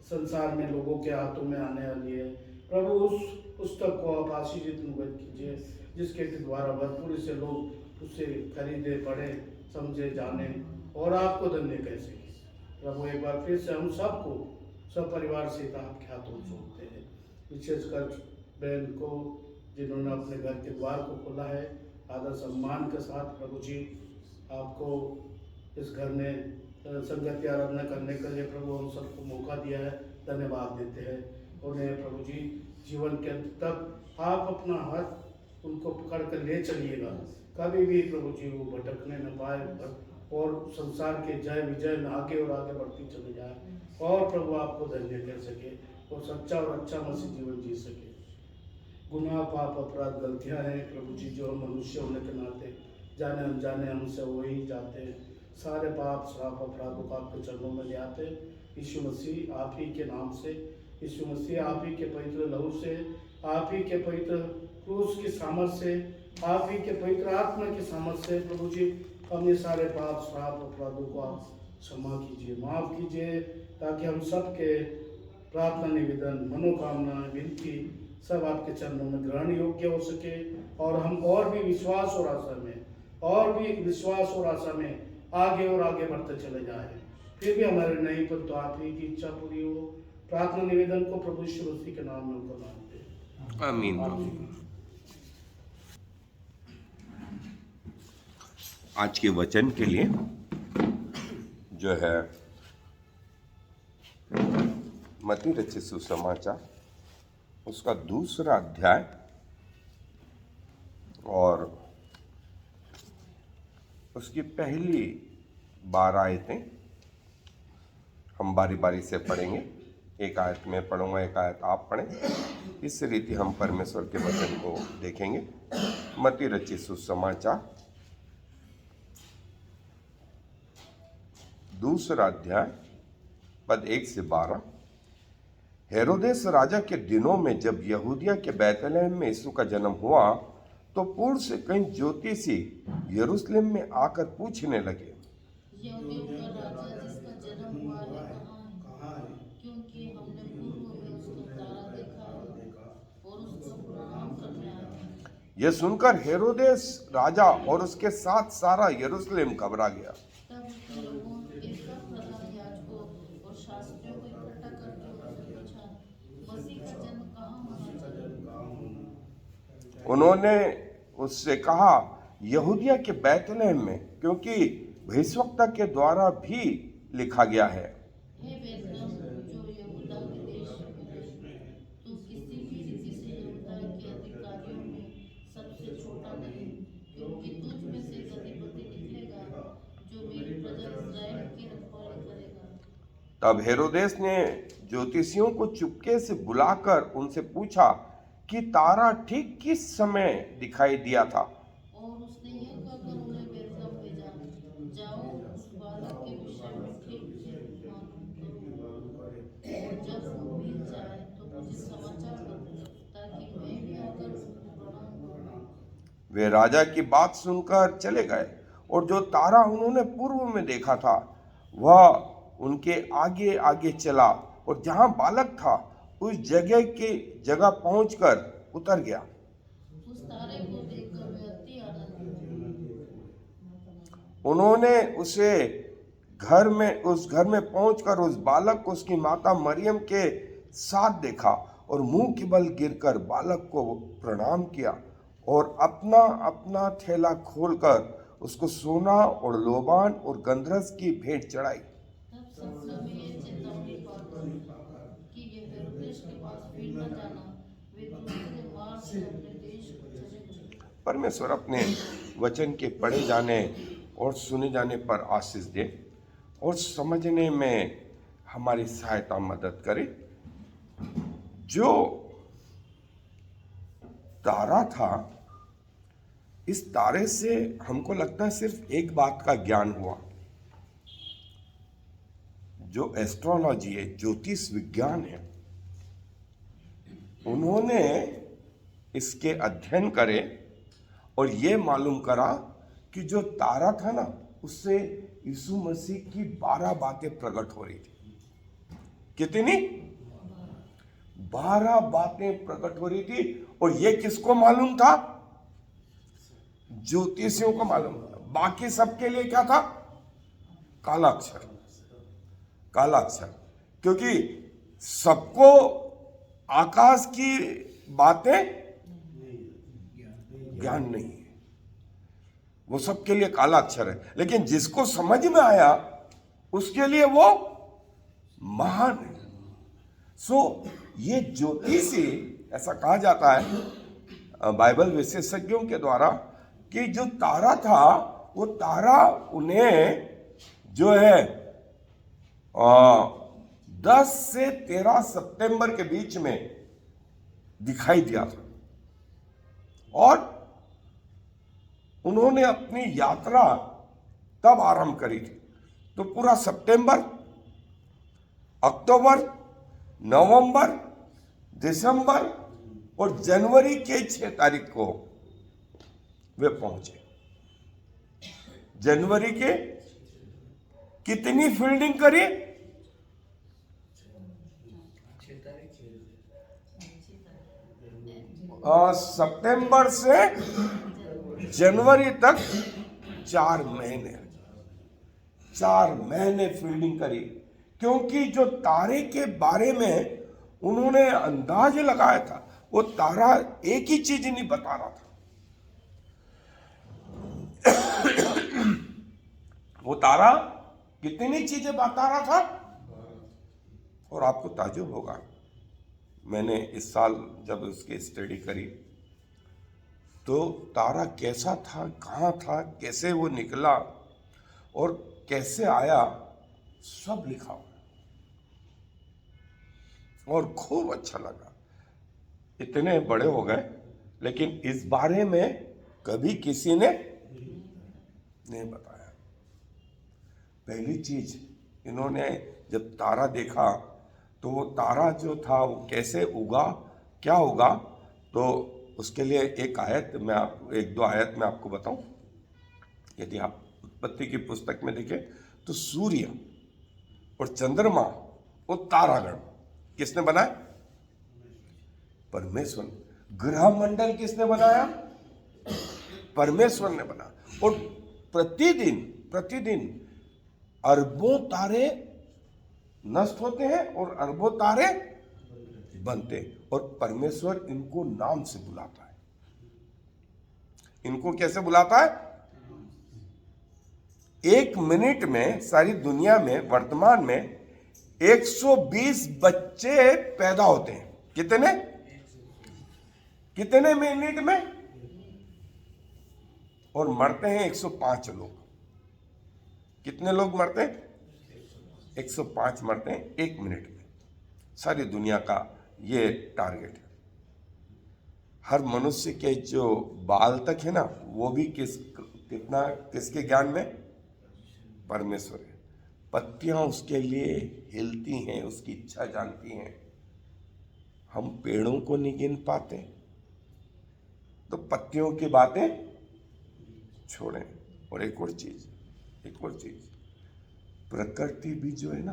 संसार में लोगों के हाथों में आने वाली है। प्रभु उस पुस्तक को आप आशीषित अनुग्रह कीजिए, जिसके द्वारा भरपूर से लोग उसे खरीदे, पढ़े, समझे, जाने और आपको धन्य कह सके। प्रभु एक बार फिर से हम सबको सब परिवार सहित आपके हाथों में सौंपते हैं, विशेषकर बहन को जिन्होंने अपने घर के द्वार को खोला है आदर सम्मान के साथ। प्रभु जी आपको इस घर में संगत की आराधना करने के लिए प्रभु हम सबको मौका दिया है, धन्यवाद देते हैं। उन्हें प्रभु जी जीवन के अंत तक आप अपना हाथ उनको पकड़ कर ले चलिएगा, कभी भी प्रभु जी वो भटकने न पाए और संसार के जय विजय में आगे और आगे बढ़ती चले जाए और प्रभु आपको धन्य कर सके और सच्चा और अच्छा मसीह जीवन जी सके। गुनाह, पाप, अपराध, गलतियां हैं प्रभु जी जो हम मनुष्य होने के नाते जाने अनजाने हमसे हो ही जाते हैं। सारे पाप, श्राप, अपराधों को आपके चरणों में ले आते हैं। यीशु मसीह आप ही के नाम से, यीशु मसीह आप ही के पवित्र लहू से, आप ही के पवित्र क्रूस की सामर्थ से, आप ही के पवित्र आत्मा की सामर्थ से प्रभु जी हम ये सारे पाप, श्राप, अपराधों को आप क्षमा कीजिए, माफ कीजिए, ताकि हम सब के प्रार्थना, निवेदन, मनोकामना, विनती सब आपके चरणों में ग्रहण योग्य हो सके और हम और भी विश्वास और आशा में आगे और आगे बढ़ते चले जाए। फिर भी हमारे नहीं पर तो आप ही की इच्छा पूरी हो। प्रार्थना निवेदन को प्रभु यीशु मसीह के नाम में उनको मानते हैं, आमीन। आज के वचन के लिए जो है मत्ती रचित सुसमाचार उसका 2 अध्याय और उसकी पहली 12 आयतें हम बारी बारी से पढ़ेंगे। एक आयत में पढ़ूंगा, एक आयत आप पढ़ें। इस रीति हम परमेश्वर के वचन को देखेंगे। मत्ती रचित सुसमाचार 2 अध्याय पद 1 से 12। हेरोदेस राजा के दिनों में जब यहूदिया के बैतलहम में यीशु का जन्म हुआ तो पूर्व से कई ज्योतिषी यरूशलेम में आकर पूछने लगे, यहूदियों का राजा जिसका जन्म हुआ है कहाँ है? क्योंकि हमने पूर्व में उसका तारा देखा है और उसको प्रणाम करने आए हैं। यह सुनकर हेरोदेस राजा और उसके साथ सारा यरूशलेम घबरा गया। तब उसने लोगों इसका प्रधान याजकों और शास्त्रियों को इकट्ठा करके उनसे पूछा, मसीह का जन्म कहाँ होना चाहिए? उन्होंने उससे कहा, यहूदिया के बैतलहम में, क्योंकि भविष्यवक्ता के द्वारा भी लिखा गया है, हे बैतलहम जो यहूदा के देश में है, तू किसी भी रीति से यहूदा के अधिकारियों में सबसे छोटा नहीं, क्योंकि तुझ में से एक अधिपति निकलेगा जो मेरी प्रजा इस्राएल की रखवाली करेगा। तब हेरोदेस ने ज्योतिषियों को चुपके से बुलाकर उनसे पूछा कि तारा ठीक किस समय दिखाई दिया था। और उसने यह कहकर उन्हें बैतलहम भेजा, जाओ उस बालक के विषय में ठीक मालूम करो, और जब वो मिल जाए तो मुझे समाचार दो, ताकि मैं भी आकर उसको प्रणाम करूं। वे राजा की बात सुनकर चले गए और जो तारा उन्होंने पूर्व में देखा था वह उनके आगे आगे चला और जहां बालक था उस जगह पहुंचकर उतर गया। उस तारे को देखकर वे अति आनंदित हुए। उन्होंने उस घर में पहुंचकर उस बालक को उसकी माता मरियम के साथ देखा और मुंह के बल गिरकर बालक को प्रणाम किया और अपना अपना थैला खोलकर उसको सोना और लोबान और गंधरस की भेंट चढ़ाई। तब सब समय ये चेतावनी पाकर कि ये हेरोदेस के पास फिर न जाना, वे दूसरे मार्ग से अपने देश को चले गए। परमेश्वर अपने वचन के पढ़े जाने और सुने जाने पर आशीष दे और समझने में हमारी सहायता मदद करे। जो तारा था, इस तारे से हमको लगता है सिर्फ एक बात का ज्ञान हुआ। जो एस्ट्रोलॉजी है, ज्योतिष विज्ञान है, उन्होंने इसके अध्ययन करे और ये मालूम करा कि जो तारा था ना, उससे यीशु मसीह की 12 बातें प्रकट हो रही थी। कितनी? 12 बातें प्रकट हो रही थी। और ये किसको मालूम था? ज्योतिषियों को मालूम था। बाकी सबके लिए क्या था? काला अक्षर, काला अक्षर। क्योंकि सबको आकाश की बातें ज्ञान नहीं है, वो सबके लिए काला अक्षर है। लेकिन जिसको समझ में आया उसके लिए वो महान है। ये ज्योतिषी, ऐसा कहा जाता है बाइबल विशेषज्ञों के द्वारा कि जो तारा था, वो तारा उन्हें जो है 10 से 13 सितंबर के बीच में दिखाई दिया था। और उन्होंने अपनी यात्रा तब आरंभ करी थी। तो पूरा सितंबर, अक्टूबर, नवंबर, दिसंबर और जनवरी के 6 तारीख को वे पहुंचे। जनवरी के कितनी फील्डिंग करी? सितंबर से जनवरी तक 4 महीने फील्डिंग करी। क्योंकि जो तारे के बारे में उन्होंने अंदाज लगाया था, वो तारा एक ही चीज नहीं बता रहा था। वो तारा कितनी चीजें बता रहा था। और आपको ताज्जुब होगा, मैंने इस साल जब उसकी स्टडी करी तो तारा कैसा था, कहाँ था, कैसे वो निकला और कैसे आया, सब लिखा हुआ और खूब अच्छा लगा। इतने बड़े हो गए लेकिन इस बारे में कभी किसी ने नहीं बताया। पहली चीज इन्होंने जब तारा देखा तो वो तारा जो था वो कैसे उगा, क्या उगा, तो उसके लिए एक दो आयत मैं आपको बताऊं। यदि आप उत्पत्ति की पुस्तक में देखें तो सूर्य और चंद्रमा और तारागण किसने बनाया? परमेश्वर ने। ग्रह मंडल किसने बनाया? परमेश्वर ने बनाया। और प्रतिदिन अरबों तारे नष्ट होते हैं और अरबों तारे बनते हैं। और परमेश्वर इनको नाम से बुलाता है। इनको कैसे बुलाता है? 1 मिनट में सारी दुनिया में वर्तमान में 120 बच्चे पैदा होते हैं। कितने मिनट में? और मरते हैं 105 लोग। कितने लोग मरते हैं? 105 मरते हैं 1 मिनट में। सारी दुनिया का ये टारगेट है। हर मनुष्य के जो बाल तक है ना, वो भी किसके ज्ञान में? परमेश्वर है। पत्तियां उसके लिए हिलती हैं, उसकी इच्छा जानती हैं। हम पेड़ों को नहीं गिन पाते, तो पत्तियों की बातें छोड़ें। और एक और चीज, प्रकृति भी जो है ना,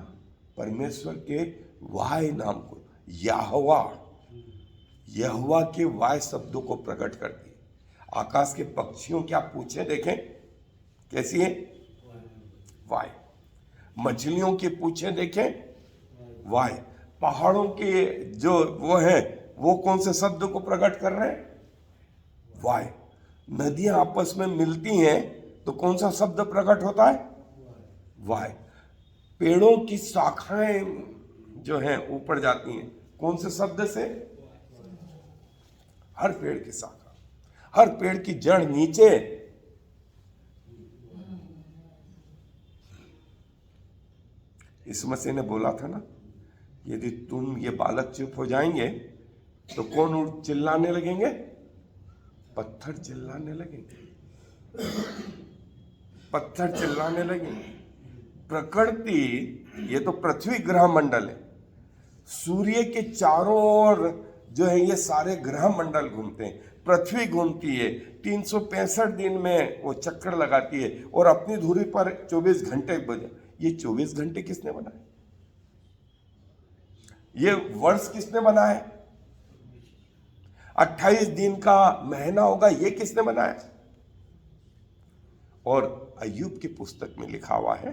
परमेश्वर के वाय नाम को, यहोवा के वाय शब्दों को प्रकट करती है। आकाश के पक्षियों क्या पूछे देखें कैसी है? वाय। मछलियों की पूछे देखें, वाय। पहाड़ों के जो वो है, वो कौन से शब्द को प्रकट कर रहे हैं? वाय। नदियां आपस में मिलती हैं तो कौन सा शब्द प्रकट होता है? वाय। पेड़ों की शाखाएं जो हैं ऊपर जाती हैं, कौन से शब्द से? हर पेड़ की शाखा, हर पेड़ की जड़ नीचे। यीशु मसीह ने बोला था ना, यदि तुम ये बालक चुप हो जाएंगे तो कौन चिल्लाने लगेंगे? पत्थर चिल्लाने लगेंगे। पत्थर चिल्लाने लगेंगे। प्रकृति, ये तो पृथ्वी ग्रह मंडल है, सूर्य के चारों ओर जो है ये सारे ग्रह मंडल घूमते हैं, पृथ्वी घूमती है, 365 दिन में वो चक्कर लगाती है और अपनी धुरी पर 24 घंटे बजे। ये 24 घंटे किसने बनाए? ये वर्ष किसने बनाया? 28 दिन का महीना होगा, ये किसने बनाया? और अय्यूब की पुस्तक में लिखा हुआ है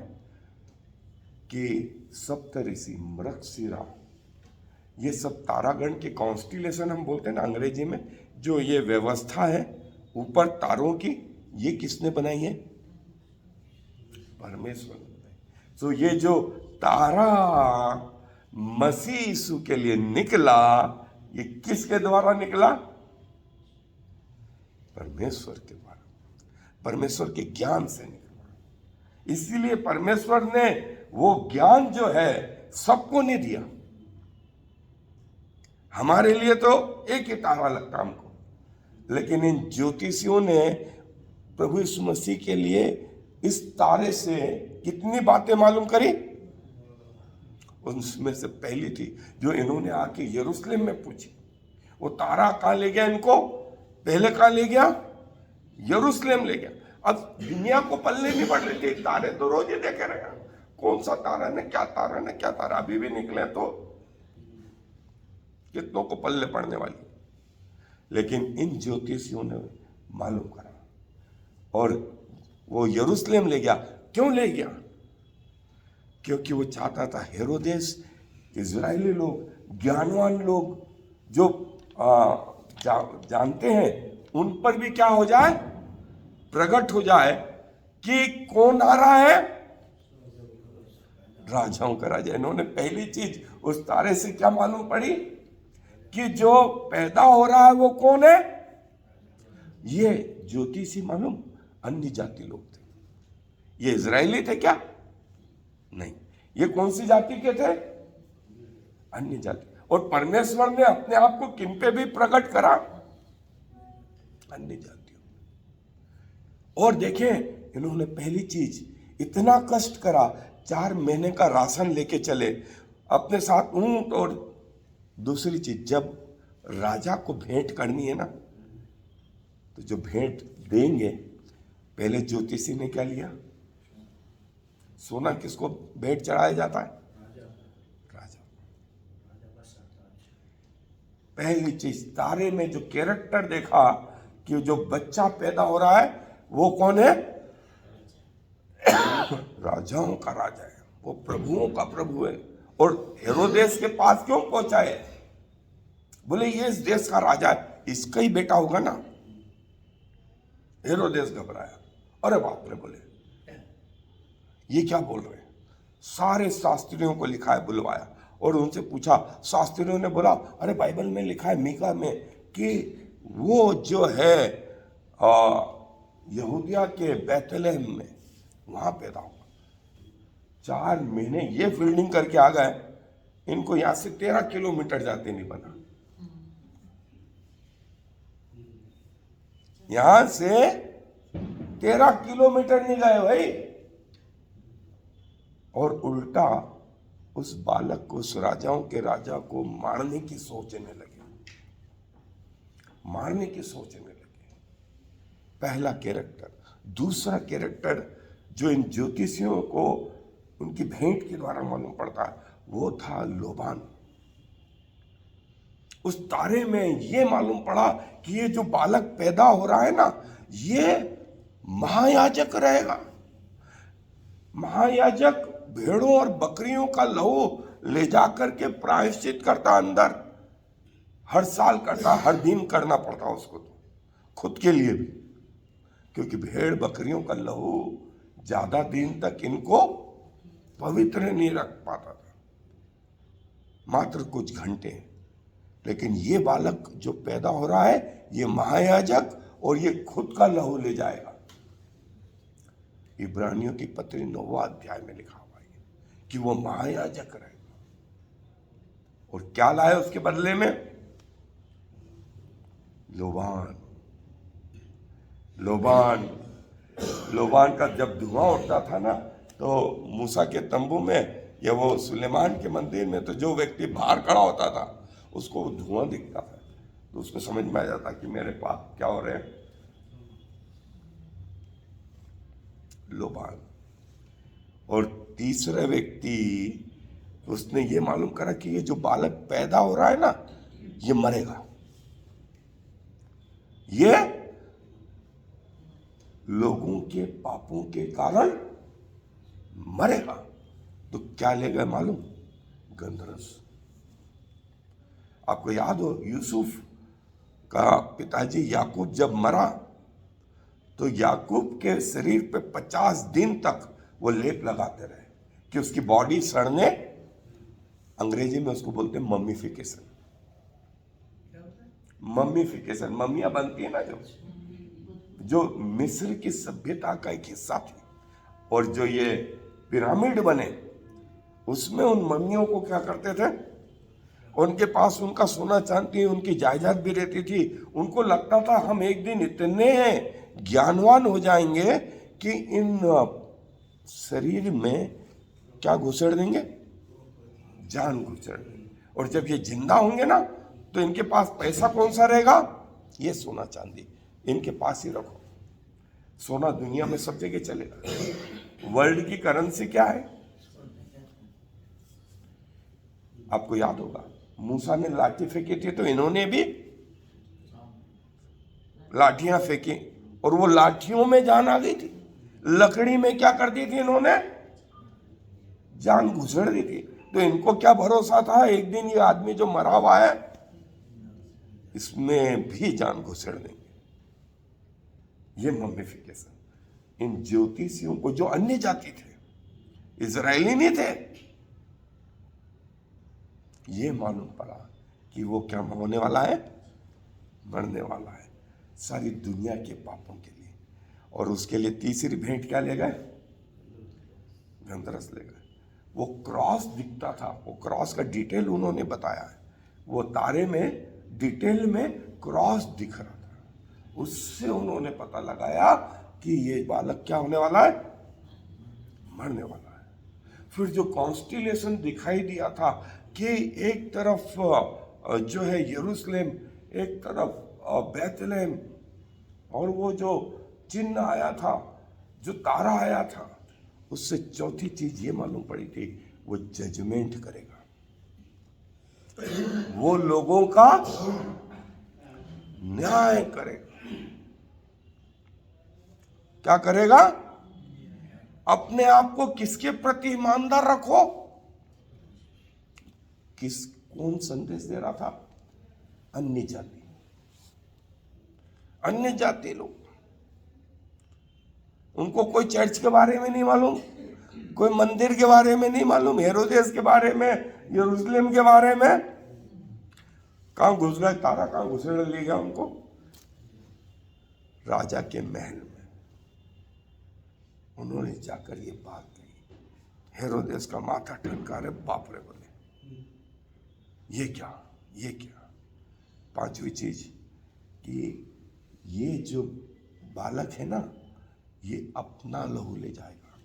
कि सप्तऋषि, मृगशिरा, ये सब तारागण के कॉन्स्टिलेशन हम बोलते हैं ना अंग्रेजी में, जो ये व्यवस्था है ऊपर तारों की, ये किसने बनाई है? परमेश्वर ने बनाई। तो ये जो तारा मसीह यीशु के लिए निकला, ये किसके द्वारा निकला? परमेश्वर के द्वारा, परमेश्वर के ज्ञान से निकला। इसीलिए परमेश्वर ने वो ज्ञान जो है सबको नहीं दिया। हमारे लिए तो एक ही तारा लगता हमको, लेकिन इन ज्योतिषियों ने प्रभु यीशु मसीह के लिए इस तारे से कितनी बातें मालूम करी। उनमें से पहली थी जो इन्होंने आके यरूशलेम में पूछी। वो तारा कहाँ ले गया इनको? पहले कहाँ ले गया? यरूशलेम ले गया। अब दुनिया को पल्ले नहीं पड़ रही थी, तारे तो रोज ही देखे रहे, कौन सा तारा ने क्या तारा ने क्या तारा, अभी भी निकले तो कितनों को पल्ले पड़ने वाली। लेकिन इन ज्योतिषियों ने मालूम करा और वो यरूशलेम ले गया। क्यों ले गया? क्योंकि वो चाहता था हेरोदेस, इजरायली लोग, ज्ञानवान लोग जो जानते हैं, उन पर भी क्या हो जाए? प्रकट हो जाए कि कौन आ रहा है? राजाओं का राजा। इन्होंने पहली चीज उस तारे से क्या मालूम पड़ी कि जो पैदा हो रहा है वो कौन है? ये ज्योतिषी मालूम अन्य जाति लोग थे। ये इजरायली थे क्या? नहीं। ये कौन सी जाति के थे? अन्य जाति। और परमेश्वर ने अपने आप को किन पे भी प्रकट करा? अन्य जातियों। और देखें, इन्होंने पहली चीज इतना कष्ट करा, 4 महीने का राशन लेके चले अपने साथ ऊंट। और दूसरी चीज, जब राजा को भेंट करनी है ना, तो जो भेंट देंगे, पहले ज्योतिषी ने क्या लिया? सोना। किसको भेंट चढ़ाया जाता है? राजा। पहली चीज तारे में जो कैरेक्टर देखा कि जो बच्चा पैदा हो रहा है वो कौन है? राजाओं का राजा है, वो प्रभुओं का प्रभु है। और हेरोदेस के पास क्यों पहुंचा है? बोले ये इस देश का राजा है, इसका ही बेटा होगा ना। हेरोदेस घबराया, अरे बाप रे, बोले ये क्या बोल रहे हैं? सारे शास्त्रियों को लिखा है, बुलवाया और उनसे पूछा। शास्त्रियों ने बोला, अरे बाइबल में लिखा है मीका में कि वो जो है यहूदिया के बैतलहम में वहां पैदा हुआ। 4 महीने ये फील्डिंग करके आ गए, इनको यहां से 13 किलोमीटर जाते नहीं बना। यहां से 13 किलोमीटर नहीं गए भाई। और उल्टा उस बालक को, उस राजाओं के राजा को मारने की सोचने लगे, मारने की सोचने लगे। पहला कैरेक्टर। दूसरा कैरेक्टर जो इन ज्योतिषियों को उनकी भेंट के द्वारा मालूम पड़ता है, वो था लोबान। उस तारे में ये मालूम पड़ा कि ये जो बालक पैदा हो रहा है ना, ये महायाजक रहेगा। महायाजक भेड़ों और बकरियों का लहू ले जाकर के प्रायश्चित करता, अंदर हर साल करता, हर दिन करना पड़ता उसको, तो खुद के लिए भी, क्योंकि भेड़ बकरियों का लहू ज्यादा दिन तक इनको पवित्र नहीं रख पाता था, मात्र कुछ घंटे। लेकिन ये बालक जो पैदा हो रहा है, ये महायाजक, और ये खुद का लहू ले जाएगा। इब्रानियों की पत्री 9वां अध्याय में लिखा हुआ है कि वो महायाजक रहेगा। और क्या लाए उसके बदले में? लोबान। लोबान। लोबान का जब धुआं उठता था ना, तो मूसा के तंबू में या वो सुलेमान के मंदिर में, तो जो व्यक्ति बाहर खड़ा होता था उसको धुआं दिखता था, तो उसको समझ में आ जाता कि मेरे पाप क्या हो रहे हैं, लोबान। और तीसरा व्यक्ति, उसने ये मालूम करा कि ये जो बालक पैदा हो रहा है ना, ये मरेगा, ये लोगों के पापों के कारण मरेगा। तो क्या ले गए मालूम? गंधरस। आपको याद हो यूसुफ का पिताजी याकूब जब मरा तो याकूब के शरीर पे 50 दिन तक वो लेप लगाते रहे कि उसकी बॉडी सड़ने, अंग्रेजी में उसको बोलते हैं मम्मीफिकेशन। मम्मीफिकेशन, मम्मियां बनती है ना जो मिस्र की सभ्यता का एक हिस्सा थी, और जो ये पिरामिड बने उसमें उन मम्मियों को क्या करते थे, उनके पास उनका सोना चांदी, उनकी जायदाद भी रहती थी। उनको लगता था हम एक दिन इतने ज्ञानवान हो जाएंगे कि इन शरीर में क्या घुसेड़ देंगे, जान घुसेड़ देंगे, और जब ये जिंदा होंगे ना तो इनके पास पैसा कौन सा रहेगा, ये सोना चांदी इनके पास ही रखो। सोना दुनिया में सब जगह चलेगा। वर्ल्ड की करेंसी क्या है? आपको याद होगा मूसा ने लाठी फेंकी थी तो इन्होंने भी लाठियां फेंकी, और वो लाठियों में जान आ गई थी। लकड़ी में क्या कर दी थी इन्होंने, जान घुसेड़ दी थी। तो इनको क्या भरोसा था एक दिन ये आदमी जो मरा हुआ है इसमें भी जान घुसेड़ देंगे। ये मम्मीफिकेशन इन ज्योतिषियों को, जो अन्य जाति थे, इजरायली नहीं थे, ये मालूम पड़ा कि वो क्या होने वाला है, मरने वाला है सारी दुनिया के पापों के लिए। और उसके लिए तीसरी भेंट क्या ले गए, गंधरस ले गए। वो क्रॉस दिखता था, वो क्रॉस का डिटेल उन्होंने बताया है, वो तारे में डिटेल में क्रॉस दिख रहा था। उससे उन्होंने पता लगाया कि ये बालक क्या होने वाला है, मरने वाला है। फिर जो कॉन्स्टिलेशन दिखाई दिया था कि एक तरफ जो है यरूशलेम, एक तरफ बैतलहम, और वो जो चिन्ह आया था, जो तारा आया था, उससे चौथी चीज ये मालूम पड़ी थी, वो जजमेंट करेगा, वो लोगों का न्याय करेगा। क्या करेगा? अपने आप को किसके प्रति ईमानदार रखो। कौन संदेश दे रहा था? अन्य जाति लोग। उनको कोई चर्च के बारे में नहीं मालूम, कोई मंदिर के बारे में नहीं मालूम, हेरोदेस के बारे में, यरूशलेम के बारे में। कहां घुस गए, तारा कहां घुसेड़ ले गया उनको, राजा के महल में। उन्होंने जाकर ये बात कही, हेरोदेस का माथा ठनका रहे, बाप रे बोले ये क्या, ये क्या। पांचवी चीज कि ये जो बालक है ना, ये अपना लहू ले जाएगा।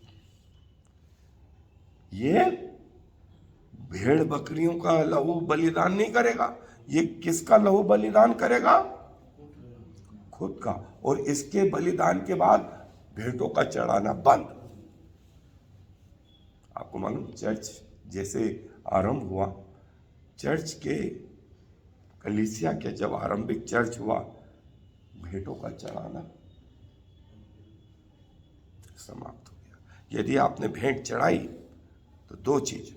ये भेड़ बकरियों का लहू बलिदान नहीं करेगा, ये किसका लहू बलिदान करेगा? खुद का। और इसके बलिदान के बाद भेंटों का चढ़ाना बंद। आपको मालूम, चर्च जैसे आरंभ हुआ, चर्च के कलीसिया के जब आरंभिक चर्च हुआ, भेंटों का चढ़ाना समाप्त हो गया। यदि आपने भेंट चढ़ाई तो दो चीज,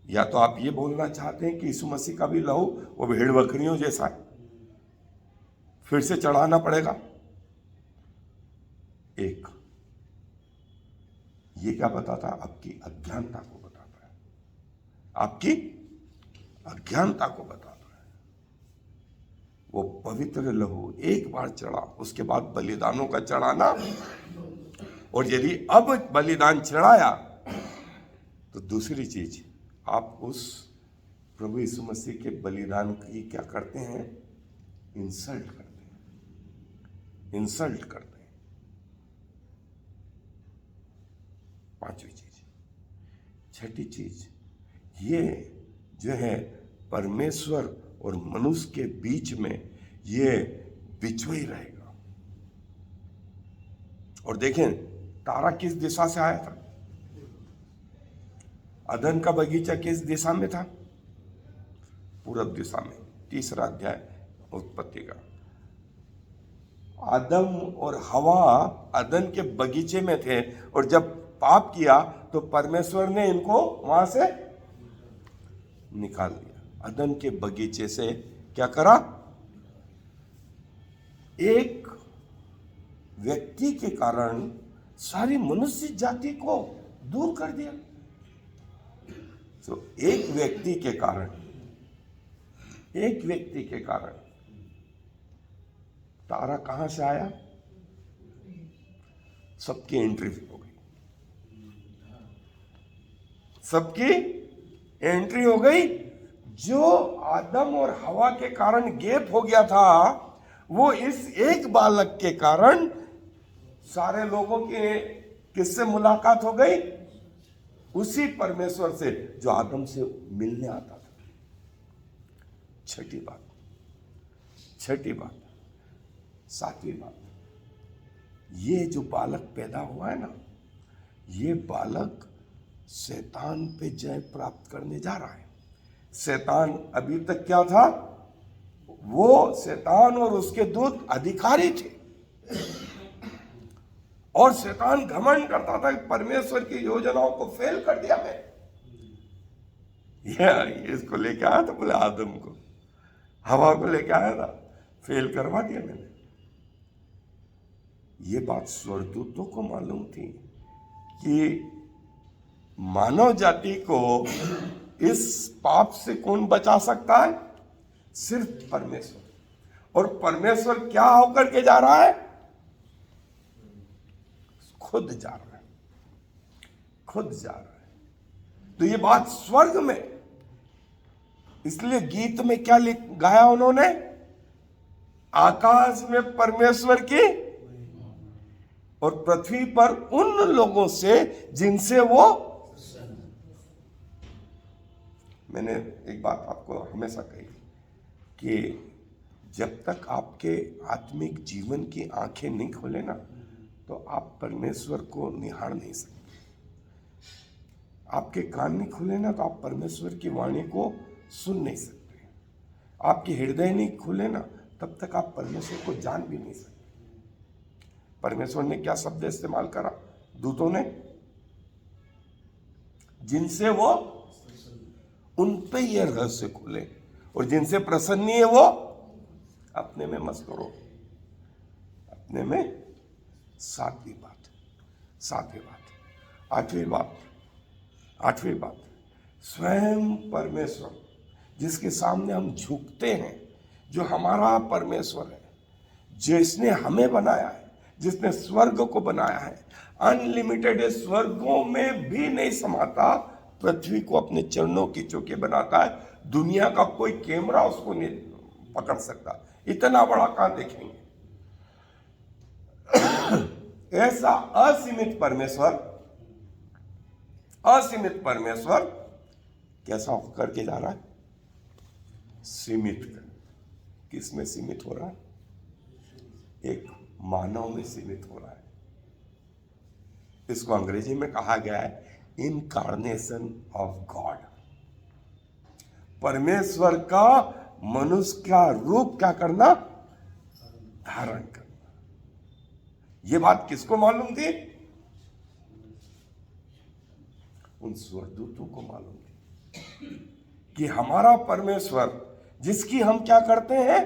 या तो आप ये बोलना चाहते हैं कि यीशु मसीह का भी लहू वो भेड़ बकरियों जैसा है, फिर से चढ़ाना पड़ेगा। एक ये क्या बताता? आपकी अज्ञानता को बताता है, आपकी अज्ञानता को बताता है। वो पवित्र लहू एक बार चढ़ा, उसके बाद बलिदानों का चढ़ाना। और यदि अब बलिदान चढ़ाया तो दूसरी चीज, आप उस प्रभु यीशु मसीह के बलिदान की क्या करते हैं? इंसल्ट करते हैं, इंसल्ट करते हैं। पांचवी चीज। छठी चीज, ये जो है परमेश्वर और मनुष्य के बीच में ये बिछुई रहेगा। और देखें तारा किस दिशा से आया था? अदन का बगीचा किस दिशा में था? पूरब दिशा में। 3रा अध्याय उत्पत्ति का। आदम और हवा अदन के बगीचे में थे और जब पाप किया तो परमेश्वर ने इनको वहां से निकाल दिया। अदन के बगीचे से क्या करा? एक व्यक्ति के कारण सारी मनुष्य जाति को दूर कर दिया। तो एक व्यक्ति के कारण तारा कहां से आया? सबकी एंट्री हो गई, सबकी एंट्री हो गई। जो आदम और हवा के कारण गैप हो गया था, वो इस एक बालक के कारण सारे लोगों के किससे मुलाकात हो गई? उसी परमेश्वर से जो आदम से मिलने आता था। छठी बात, 7वीं बात, ये जो बालक पैदा हुआ है ना, ये बालक शैतान पे जय प्राप्त करने जा रहा है। शैतान अभी तक क्या था? वो शैतान और उसके दूत अधिकारी थे और शैतान घमंड करता था कि परमेश्वर की योजनाओं को फेल कर दिया मैं। इसको लेके आया था, बोले आदम को, हवा को लेके आया था, फेल करवा दिया मैंने। ये बात स्वर्गदूतों को मालूम थी कि मानव जाति को इस पाप से कौन बचा सकता है? सिर्फ परमेश्वर। और परमेश्वर क्या होकर के जा रहा है? खुद जा रहा है। तो ये बात स्वर्ग में, इसलिए गीत में क्या गाया उन्होंने? आकाश में परमेश्वर की और पृथ्वी पर उन लोगों से जिनसे वो। मैंने एक बात आपको हमेशा कही कि जब तक आपके आत्मिक जीवन की आंखें नहीं खोले ना, तो आप परमेश्वर को निहार नहीं सकते। आपके कान नहीं खुले ना, तो आप परमेश्वर की वाणी को सुन नहीं सकते। आपके हृदय नहीं खुले ना, तब तक आप परमेश्वर को जान भी नहीं सकते। परमेश्वर ने क्या शब्द इस्तेमाल करा दूतों ने? जिनसे वो, उन पे ये रहस्य खुले, और जिनसे प्रसन्न नहीं है वो अपने में मत करो, अपने में। 7वीं बात, 8वीं बात, स्वयं परमेश्वर जिसके सामने हम झुकते हैं, जो हमारा परमेश्वर है, जिसने हमें बनाया है, जिसने स्वर्ग को बनाया है, अनलिमिटेड है, स्वर्गों में भी नहीं समाता, पृथ्वी को अपने चरणों की चौकी बनाता है। दुनिया का कोई कैमरा उसको नहीं पकड़ सकता, इतना बड़ा कहां देखेंगे। ऐसा असीमित परमेश्वर कैसा होकर के जा रहा है? सीमित। किस में सीमित हो रहा है? एक मानव में सीमित हो रहा है। इसको अंग्रेजी में कहा गया है इनकार्नेशन ऑफ गॉड। परमेश्वर का मनुष्य का रूप क्या करना? धारण करना। ये बात किसको मालूम थी? उन स्वर्गदूतों को मालूम थी कि हमारा परमेश्वर, जिसकी हम क्या करते हैं?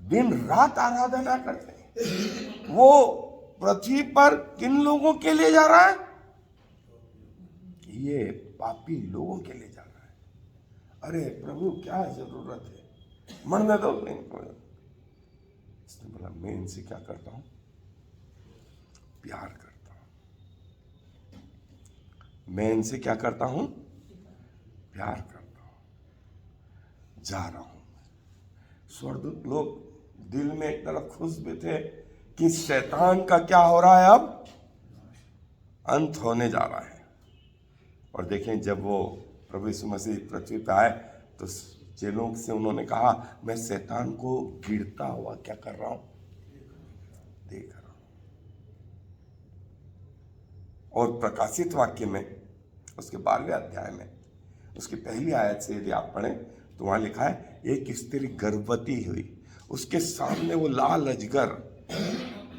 दिन रात आराधना करते हैं, वो पृथ्वी पर किन लोगों के लिए जा रहा है? ये पापी लोगों के लिए जा रहा है। अरे प्रभु क्या जरूरत है, मरने दो इनको। इसने बोला मैं इनसे क्या करता हूं? प्यार करता हूं। मैं इनसे क्या करता हूं? प्यार करता हूं। जा रहा हूं। स्वर्गदूत लोग दिल में एक तरफ खुश भी थे कि शैतान का क्या हो रहा है, अब अंत होने जा रहा है। और देखें जब वो प्रभु यीशु मसीह पृथ्वी पे आए तो चेलों से उन्होंने कहा, मैं शैतान को गिरता हुआ क्या कर रहा हूं, देख रहा हूं। और प्रकाशित वाक्य में उसके 12वें अध्याय में उसकी पहली आयत से यदि आप पढ़ें तो वहां लिखा है, एक स्त्री गर्भवती हुई, उसके सामने वो लाल अजगर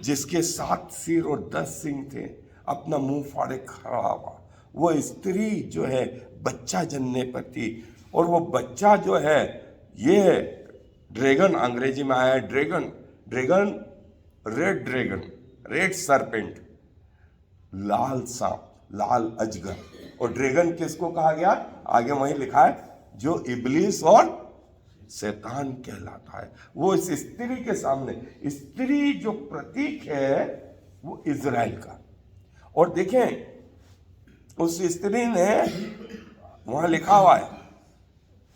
जिसके 7 सिर और 10 सींग थे अपना मुंह फाड़े खड़ा हुआ। वो स्त्री जो है बच्चा जनने पर थी, और वो बच्चा जो है, ये ड्रैगन अंग्रेजी में आया है, ड्रैगन रेड सरपेंट, लाल सांप, लाल अजगर। और ड्रैगन किसको कहा गया, आगे वहीं लिखा है, जो इब्लीस और शैतान कहलाता है। वो इस स्त्री के सामने, स्त्री जो प्रतीक है वो इजराइल का। और देखें उस स्त्री ने, वहां लिखा हुआ है,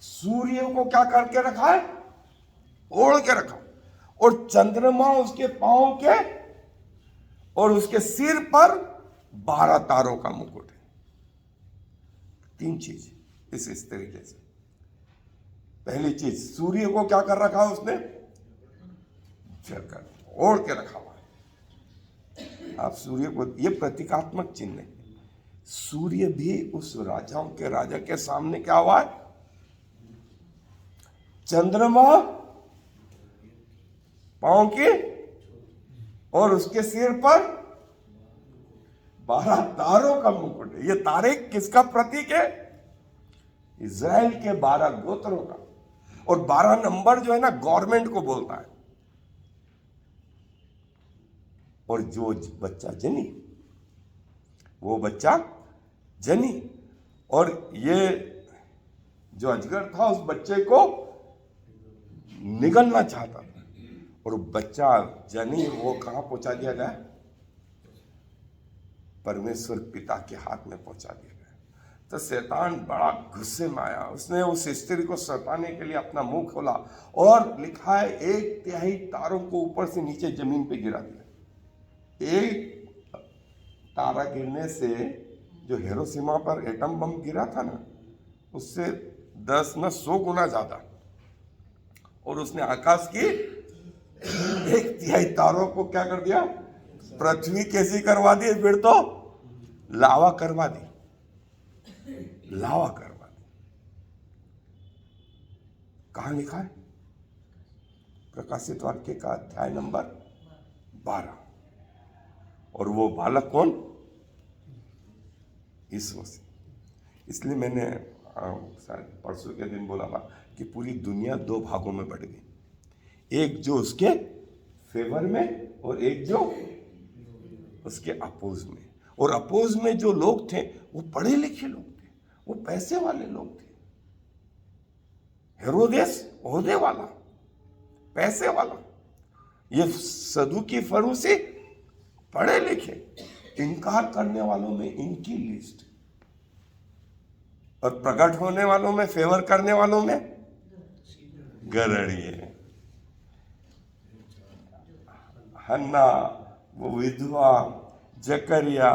सूर्य को क्या करके रखा है, ओढ़ के रखा, और चंद्रमा उसके पांव के, और उसके सिर पर 12 तारों का मुकुट है। 3 चीज इस स्त्री जैसे। पहली चीज, सूर्य को क्या कर रखा है उसने, ओढ़ के रखा हुआ है। आप सूर्य को, ये प्रतीकात्मक चिन्ह है। सूर्य भी उस राजाओं के राजा के सामने क्या हुआ है, चंद्रमा पांव के, और उसके सिर पर 12 तारों का मुकुट है। ये तारे किसका प्रतीक है, इजराइल के 12 गोत्रों का। और 12 नंबर जो है ना, गवर्नमेंट को बोलता है। और जो बच्चा जनी, वो बच्चा जनी, और ये जो अजगर था उस बच्चे को निगलना चाहता था, और बच्चा जनी वो कहां पहुंचा दिया गया, परमेश्वर पिता के हाथ में पहुंचा दिया गया। तो शैतान बड़ा गुस्से में आया, उसने उस स्त्री को सताने के लिए अपना मुंह खोला, और लिखा है 1/3 तारों को ऊपर से नीचे जमीन पे गिरा दिया। एक तारा गिरने से जो हिरोशिमा पर एटम बम गिरा था ना, उससे 10 न 100 गुना ज्यादा। और उसने आकाश की 1/3 तारों को क्या कर दिया, पृथ्वी कैसी करवा दी, फिर तो लावा करवा दी, लावा करवा दी। कहां लिखा है, प्रकाशित वाक्य का अध्याय नंबर 12। और वो बालक कौन, यीशु मसीह। इसलिए मैंने शायद परसों के दिन बोला था कि पूरी दुनिया 2 भागों में बट गई, एक जो उसके फेवर में और एक जो उसके अपोज में। और अपोज में जो लोग थे वो पढ़े लिखे लोग थे, वो पैसे वाले लोग थे। हेरोदेस ओहदे वाला, पैसे वाला, ये सदूकी फरूसी पढ़े लिखे, इनकार करने वालों में इनकी लिस्ट, और प्रकट होने वालों में, फेवर करने वालों में गरड़िए। हन्ना, वो विधवा, जकरिया,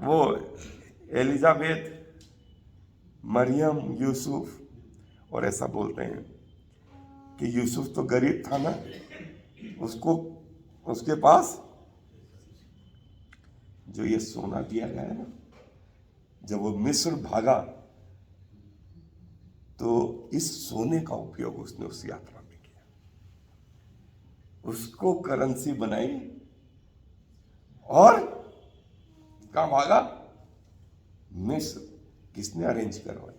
वो एलिजाबेथ, मरियम, यूसुफ। और ऐसा बोलते हैं कि यूसुफ तो गरीब था ना, उसको, उसके पास जो ये सोना दिया गया है ना, जब वो मिस्र भागा तो इस सोने का उपयोग उसने उस यात्रा में किया, उसको करेंसी बनाई, और कहां भागा, मिस्र। किसने अरेंज करवाई,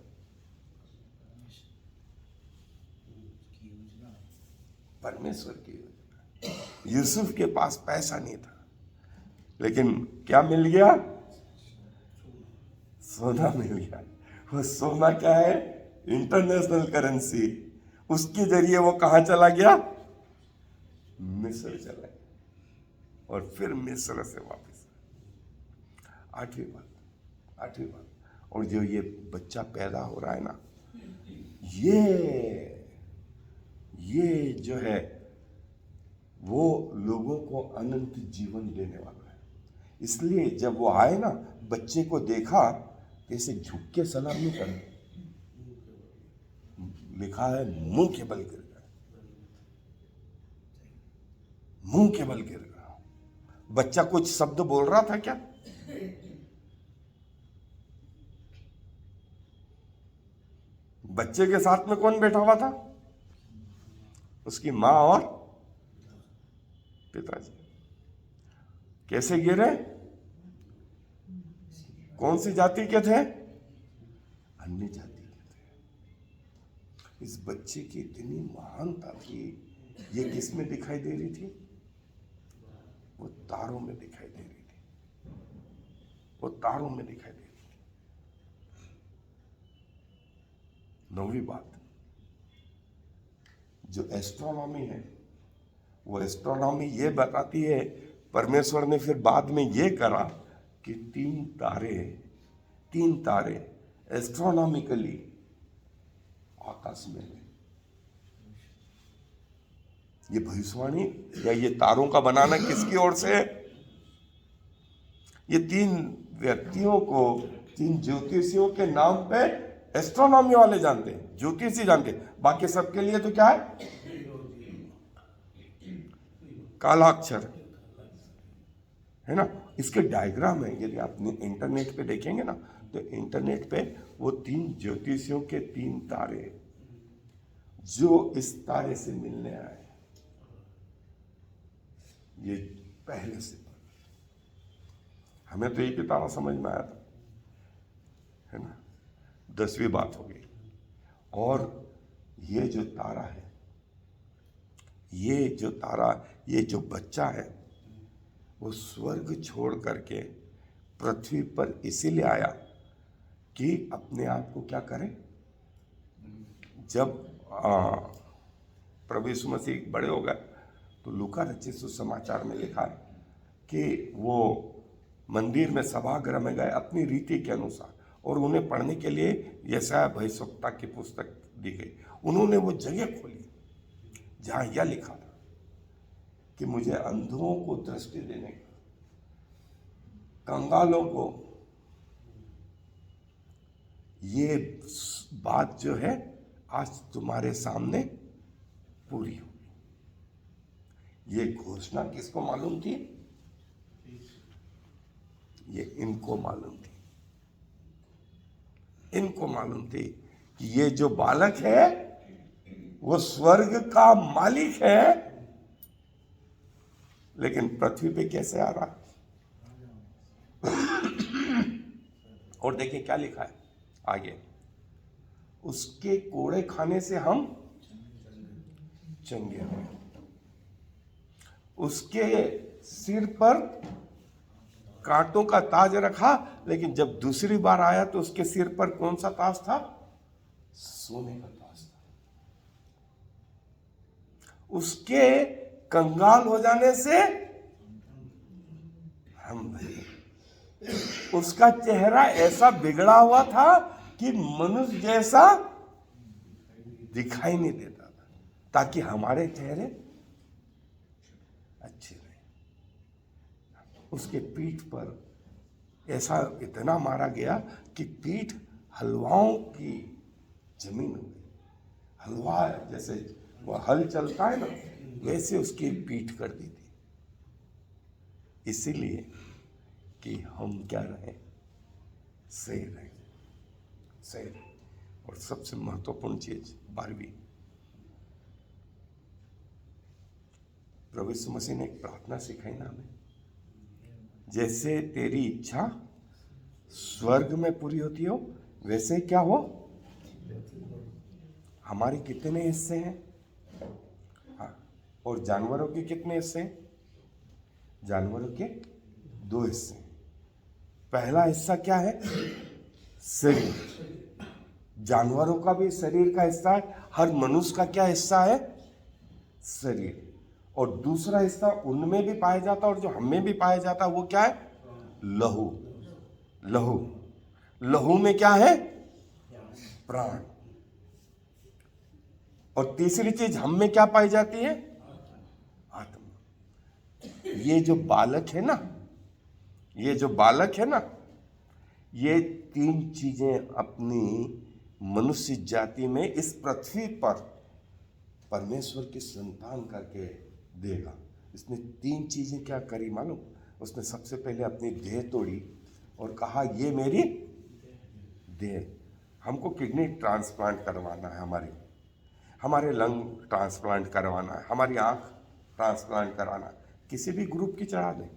परमेश्वर की योजना। यूसुफ के पास पैसा नहीं था, लेकिन क्या मिल गया, सोना मिल गया। वो सोना क्या है, इंटरनेशनल करेंसी। उसके जरिए वो कहां चला गया, मिस्र चला गया, और फिर मिस्र से वापस। 8वीं बात, और जो ये बच्चा पैदा हो रहा है ना, ये जो है वो लोगों को अनंत जीवन देने वाला है। इसलिए जब वो आए ना, बच्चे को देखा, ऐसे झुक के सलाम नहीं करे, लिखा है मुंह के बल गिर गया, मुंह के बल गिर गया। बच्चा कुछ शब्द बोल रहा था क्या? बच्चे के साथ में कौन बैठा हुआ था? उसकी माँ और पिताजी। कैसे गिरे? कौन सी जाति के थे? अन्य जाति के थे। इस बच्चे की इतनी महानता थी, ये किस में दिखाई दे रही थी? वो तारों में दिखाई दे रही थी, वो तारों में दिखाई दे रही थी। 9वीं बात, जो एस्ट्रोनॉमी है, वो एस्ट्रोनॉमी ये बताती है, परमेश्वर ने फिर बाद में ये करा कि तीन तारे एस्ट्रोनॉमिकली आकाश में है। ये भविष्यवाणी या ये तारों का बनाना किसकी ओर से है? ये 3 व्यक्तियों को, 3 ज्योतिषियों के नाम पे एस्ट्रोनॉमी वाले जानते हैं, ज्योतिषी जानते हैं। बाकी सबके लिए तो क्या है? कालाक्षर है ना। इसके डायग्राम है, यदि आप इंटरनेट पे देखेंगे ना, तो इंटरनेट पे वो 3 ज्योतिषियों के 3 तारे जो इस तारे से मिलने आए, ये पहले से हमें तो एक ही तारा समझ में आया था, है ना। 10वीं बात हो गई। और ये जो तारा है, ये जो तारा, ये जो बच्चा है, वो स्वर्ग छोड़ करके पृथ्वी पर इसीलिए आया कि अपने आप को क्या करे। जब प्रभु यीशु मसीह बड़े हो गए तो लूका रचित सुसमाचार में लिखा है कि वो मंदिर में, सभागृह में गए अपनी रीति के अनुसार, और उन्हें पढ़ने के लिए यशायाह भविष्यवक्ता की पुस्तक दी गई। उन्होंने वो जगह खोली जहाँ यह लिखा था कि मुझे अंधों को दृष्टि देने का, कंगालों को, ये बात जो है आज तुम्हारे सामने पूरी हुई। ये घोषणा किसको मालूम थी? ये इनको मालूम थी, इनको मालूम थी कि ये जो बालक है वो स्वर्ग का मालिक है, लेकिन पृथ्वी पे कैसे आ रहा है। और देखिए क्या लिखा है आगे, उसके कोड़े खाने से हम चंगे हुए, उसके सिर पर कांटों का ताज रखा, लेकिन जब दूसरी बार आया तो उसके सिर पर कौन सा ताज था? सोने का ताज था। उसके कंगाल हो जाने से हम भरे, उसका चेहरा ऐसा बिगड़ा हुआ था कि मनुष्य जैसा दिखाई नहीं देता था, ताकि हमारे चेहरे अच्छे रहे। उसके पीठ पर ऐसा इतना मारा गया कि पीठ हलवाओं की जमीन हो गई। हलवा जैसे वो हल चलता है ना, वैसे उसकी पीठ कर दी थी, इसीलिए कि हम क्या रहे? सही रहे, सही रहे। और सबसे महत्वपूर्ण चीज 12वीं, प्रभु यीशु मसीह ने एक प्रार्थना सिखाई ना हमें, जैसे तेरी इच्छा स्वर्ग में पूरी होती हो, वैसे क्या हो। हमारे कितने हिस्से हैं? हाँ, और जानवरों के कितने हिस्से हैं? जानवरों के 2 हिस्से। पहला हिस्सा क्या है? शरीर। जानवरों का भी शरीर का हिस्सा है, हर मनुष्य का क्या हिस्सा है? शरीर। और दूसरा हिस्सा उनमें भी पाया जाता है और जो हमें भी पाया जाता है, वो क्या है? लहू। लहू, लहू में क्या है? प्राण। और तीसरी चीज हम में क्या पाई जाती है? आत्मा। ये जो बालक है ना, ये जो बालक है ना, ये 3 चीजें अपनी मनुष्य जाति में इस पृथ्वी पर परमेश्वर की संतान करके देगा। इसने 3 चीजें क्या करी मालूम? उसने सबसे पहले अपनी देह तोड़ी और कहा ये मेरी देह। हमको किडनी ट्रांसप्लांट करवाना है, हमारे लंग ट्रांसप्लांट करवाना है, हमारी आंख ट्रांसप्लांट कराना है, किसी भी ग्रुप की चढ़ा दे।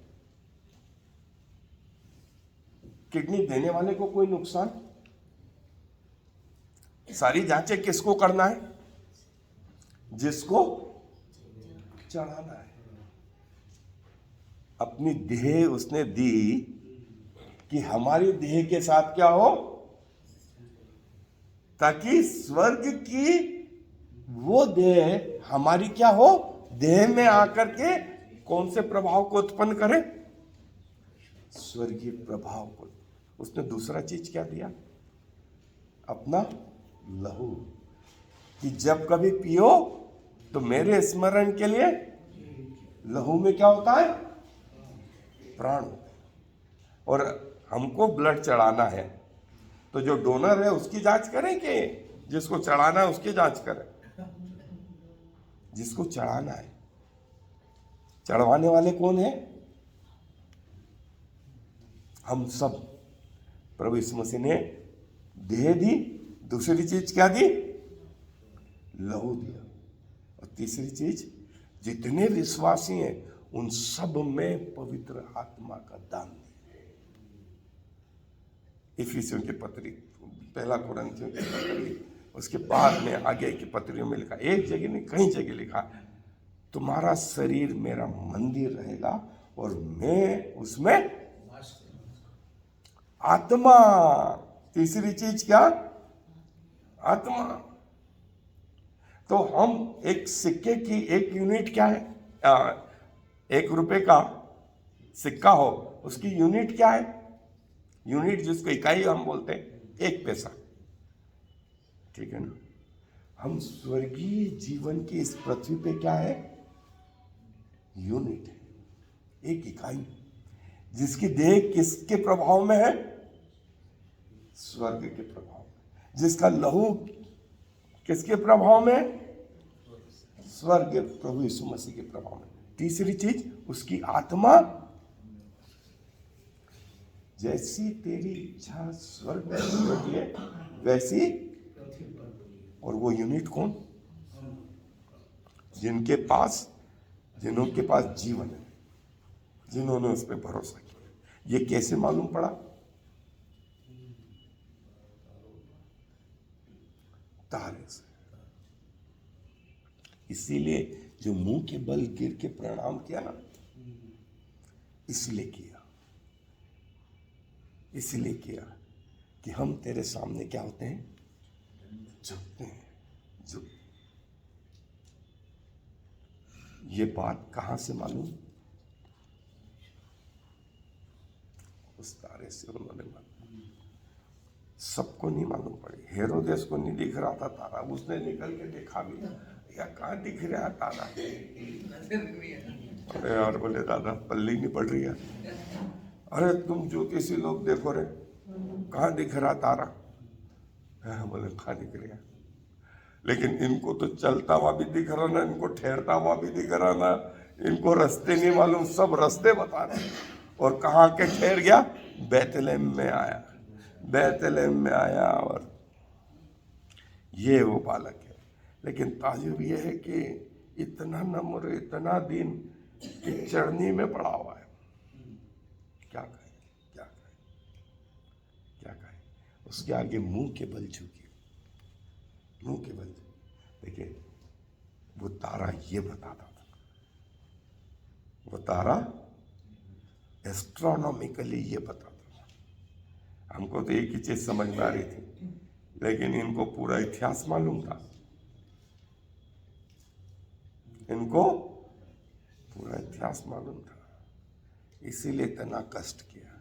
किडनी देने वाले को कोई नुकसान? सारी जांचें किसको करना है? जिसको चढ़ाना है। अपनी देह उसने दी कि हमारी देह के साथ क्या हो, ताकि स्वर्ग की वो देह हमारी क्या हो, देह में आकर के कौन से प्रभाव को उत्पन्न करे? स्वर्गीय प्रभाव को। उसने दूसरा चीज क्या दिया? अपना लहू, कि जब कभी पियो तो मेरे स्मरण के लिए लहू में क्या होता है? प्राण। और हमको ब्लड चढ़ाना है तो जो डोनर है उसकी जांच करें कि जिसको चढ़ाना है उसकी जांच करें? जिसको चढ़ाना है। चढ़वाने वाले कौन है? हम सब। प्रभु यीशु मसीह ने देह दी, दूसरी चीज क्या दी? लहू दिया। और तीसरी चीज, जितने विश्वासी हैं उन सब में पवित्र आत्मा का दान दिया। इफिसियों की पत्री, 1 कुरिन्थियों की पत्री, उसके बाद में आगे की पत्रियों में लिखा, एक जगह नहीं कई जगह लिखा, तुम्हारा शरीर मेरा मंदिर रहेगा और मैं उसमें आत्मा। तीसरी चीज क्या? आत्मा। तो हम एक सिक्के की 1 यूनिट क्या है? 1 रुपए का सिक्का हो, उसकी यूनिट क्या है? यूनिट जिसको इकाई हम बोलते हैं, 1 पैसा। ठीक है ना? हम स्वर्गीय जीवन की इस पृथ्वी पे क्या है? यूनिट है, 1 इकाई, जिसकी देह किसके प्रभाव में है? स्वर्ग के प्रभाव में। जिसका लहू किसके प्रभाव में? स्वर्ग, प्रभु यीशु मसीह के प्रभाव में। तीसरी चीज, उसकी आत्मा। जैसी तेरी इच्छा स्वर्ग में होती है वैसी। और वो यूनिट कौन? जिनके पास जीवन है, जिन्होंने उस पर भरोसा किया। ये कैसे मालूम पड़ा? तारे से। इसीलिए जो मुंह के बल गिर के प्रणाम किया ना, इसलिए किया कि हम तेरे सामने क्या होते हैं? झुकते हैं। ये बात कहां से मालूम? उस तारे से उन्होंने मालूम। सबको नहीं मालूम पड़ी। हेरोदेस को नहीं दिख रहा था तारा, उसने निकल के देखा भी, या कहाँ दिख रहा है तारा? अरे यार, बोले दादा पल्ली नहीं पड़ रही है। अरे तुम ज्योतिषी लोग देखो रे, कहाँ दिख रहा तारा? बोले कहाँ दिख रहा? लेकिन इनको तो चलता हुआ भी दिख रहा ना, इनको ठहरता हुआ भी दिख रहा ना, इनको रास्ते नहीं मालूम, सब रास्ते बता रहे। और कहाँ के ठहर गया? बैतलहम में आया और ये वो बालक है। लेकिन ताजुब ये है कि इतना नम्र, इतना दीन कि चरनी में पड़ा हुआ है। क्या कहे? उसके आगे मुंह के बल झुकी। देखिए, वो तारा ये बताता था, वो तारा एस्ट्रोनॉमिकली ये बताता था। हमको तो एक ही चीज समझ में आ रही थी, लेकिन इनको पूरा इतिहास मालूम था। इसीलिए इतना कष्ट किया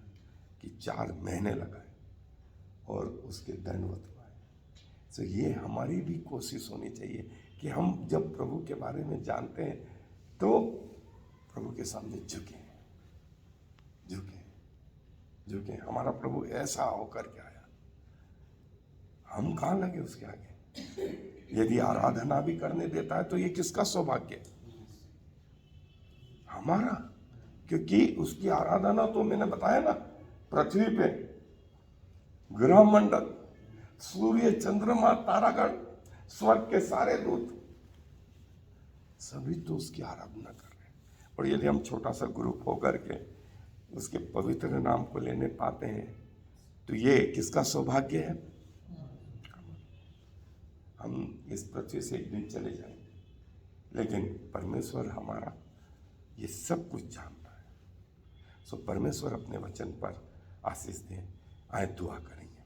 कि 4 महीने लगाए और उसके दंडवत पाए। तो ये हमारी भी कोशिश होनी चाहिए कि हम जब प्रभु के बारे में जानते हैं तो प्रभु के सामने झुकें। जो कि हमारा प्रभु ऐसा होकर के आया, हम कहाँ लगे उसके आगे। यदि आराधना भी करने देता है तो ये किसका सौभाग्य है? हमारा। क्योंकि उसकी आराधना तो मैंने बताया ना, पृथ्वी पे ग्रह मंडल, सूर्य, चंद्रमा, तारागण, स्वर्ग के सारे दूत सभी तो उसकी आराधना कर रहे हैं। और यदि हम छोटा सा ग्रुप होकर के उसके पवित्र नाम को लेने पाते हैं तो ये किसका सौभाग्य है? हम इस पृथ्वी से एक दिन चले जाएंगे, लेकिन परमेश्वर हमारा ये सब कुछ जानता है। सो परमेश्वर अपने वचन पर आशीष दें। आए दुआ करेंगे।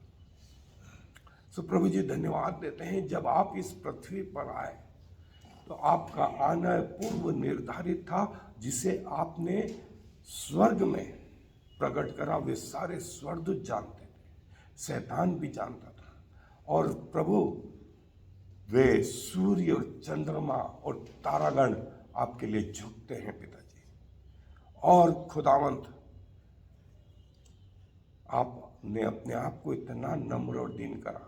सो प्रभु जी धन्यवाद देते हैं, जब आप इस पृथ्वी पर आए तो आपका आना पूर्व निर्धारित था, जिसे आपने स्वर्ग में प्रकट करा। वे सारे स्वर्गदूत जानते थे, शैतान भी जानता था। और प्रभु वे सूर्य और चंद्रमा और तारागण आपके लिए झुकते हैं पिताजी। और खुदावंत आपने अपने आप को इतना नम्र और दीन करा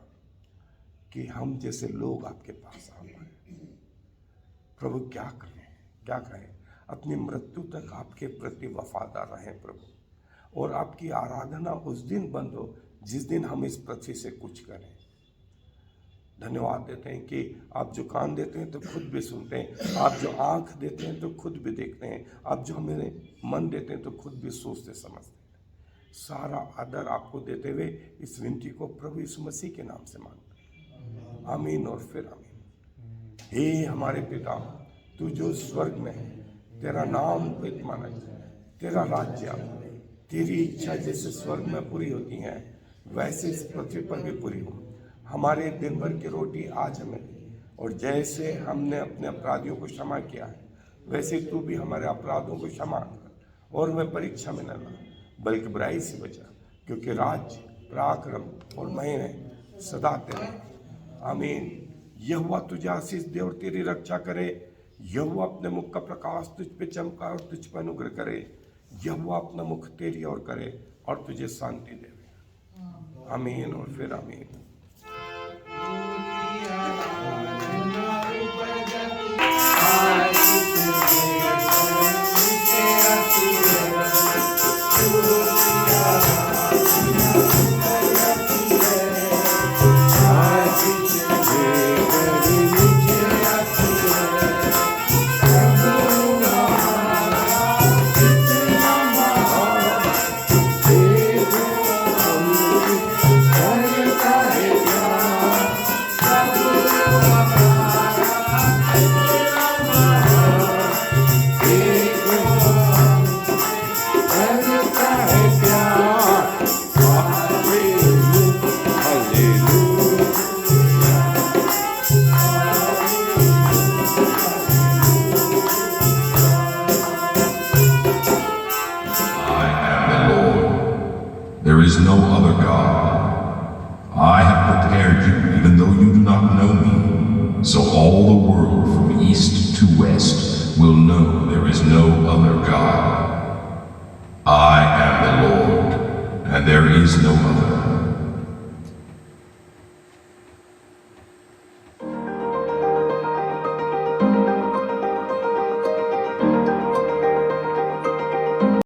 कि हम जैसे लोग आपके पास आ पाए। प्रभु क्या करें, क्या कहें, अपनी मृत्यु तक आपके प्रति वफादार रहें प्रभु। और आपकी आराधना उस दिन बंद हो जिस दिन हम इस पृथ्वी से कुछ करें। धन्यवाद देते हैं कि आप जो कान देते हैं तो खुद भी सुनते हैं, आप जो आंख देते हैं तो खुद भी देखते हैं, आप जो हमें मन देते हैं तो खुद भी सोचते समझते हैं। सारा आदर आपको देते हुए इस विनती को प्रभु यीशु मसीह के नाम से मांगते हैं। आमीन और फिर आमीन। हे हमारे पिता, तू जो स्वर्ग में है, तेरा नाम पवित माना जाए, तेरा राज्य आए, तेरी इच्छा जैसे स्वर्ग में पूरी होती है वैसे इस पृथ्वी पर भी पूरी हो। हमारे दिन भर की रोटी आज हमें दे, और जैसे हमने अपने अपराधियों को क्षमा किया है वैसे तू भी हमारे अपराधों को क्षमा कर, और हमें परीक्षा में न ला बल्कि बुराई से बचा, क्योंकि राज्य, पराक्रम और महिमा सदा तेरे। आमीन। यहोवा तुझे आशीष दे और तेरी रक्षा करे। यहोवा अपने मुख का प्रकाश तुझ पे चमका और तुझ पर अनुग्रह करे। यहोवा अपना मुख तेरी ओर करे और तुझे शांति दे। आमीन और फिर आमीन। There is no other God. I have prepared you, even though you do not know me, so all the world from east to west will know there is no other God. I am the Lord, and there is no other.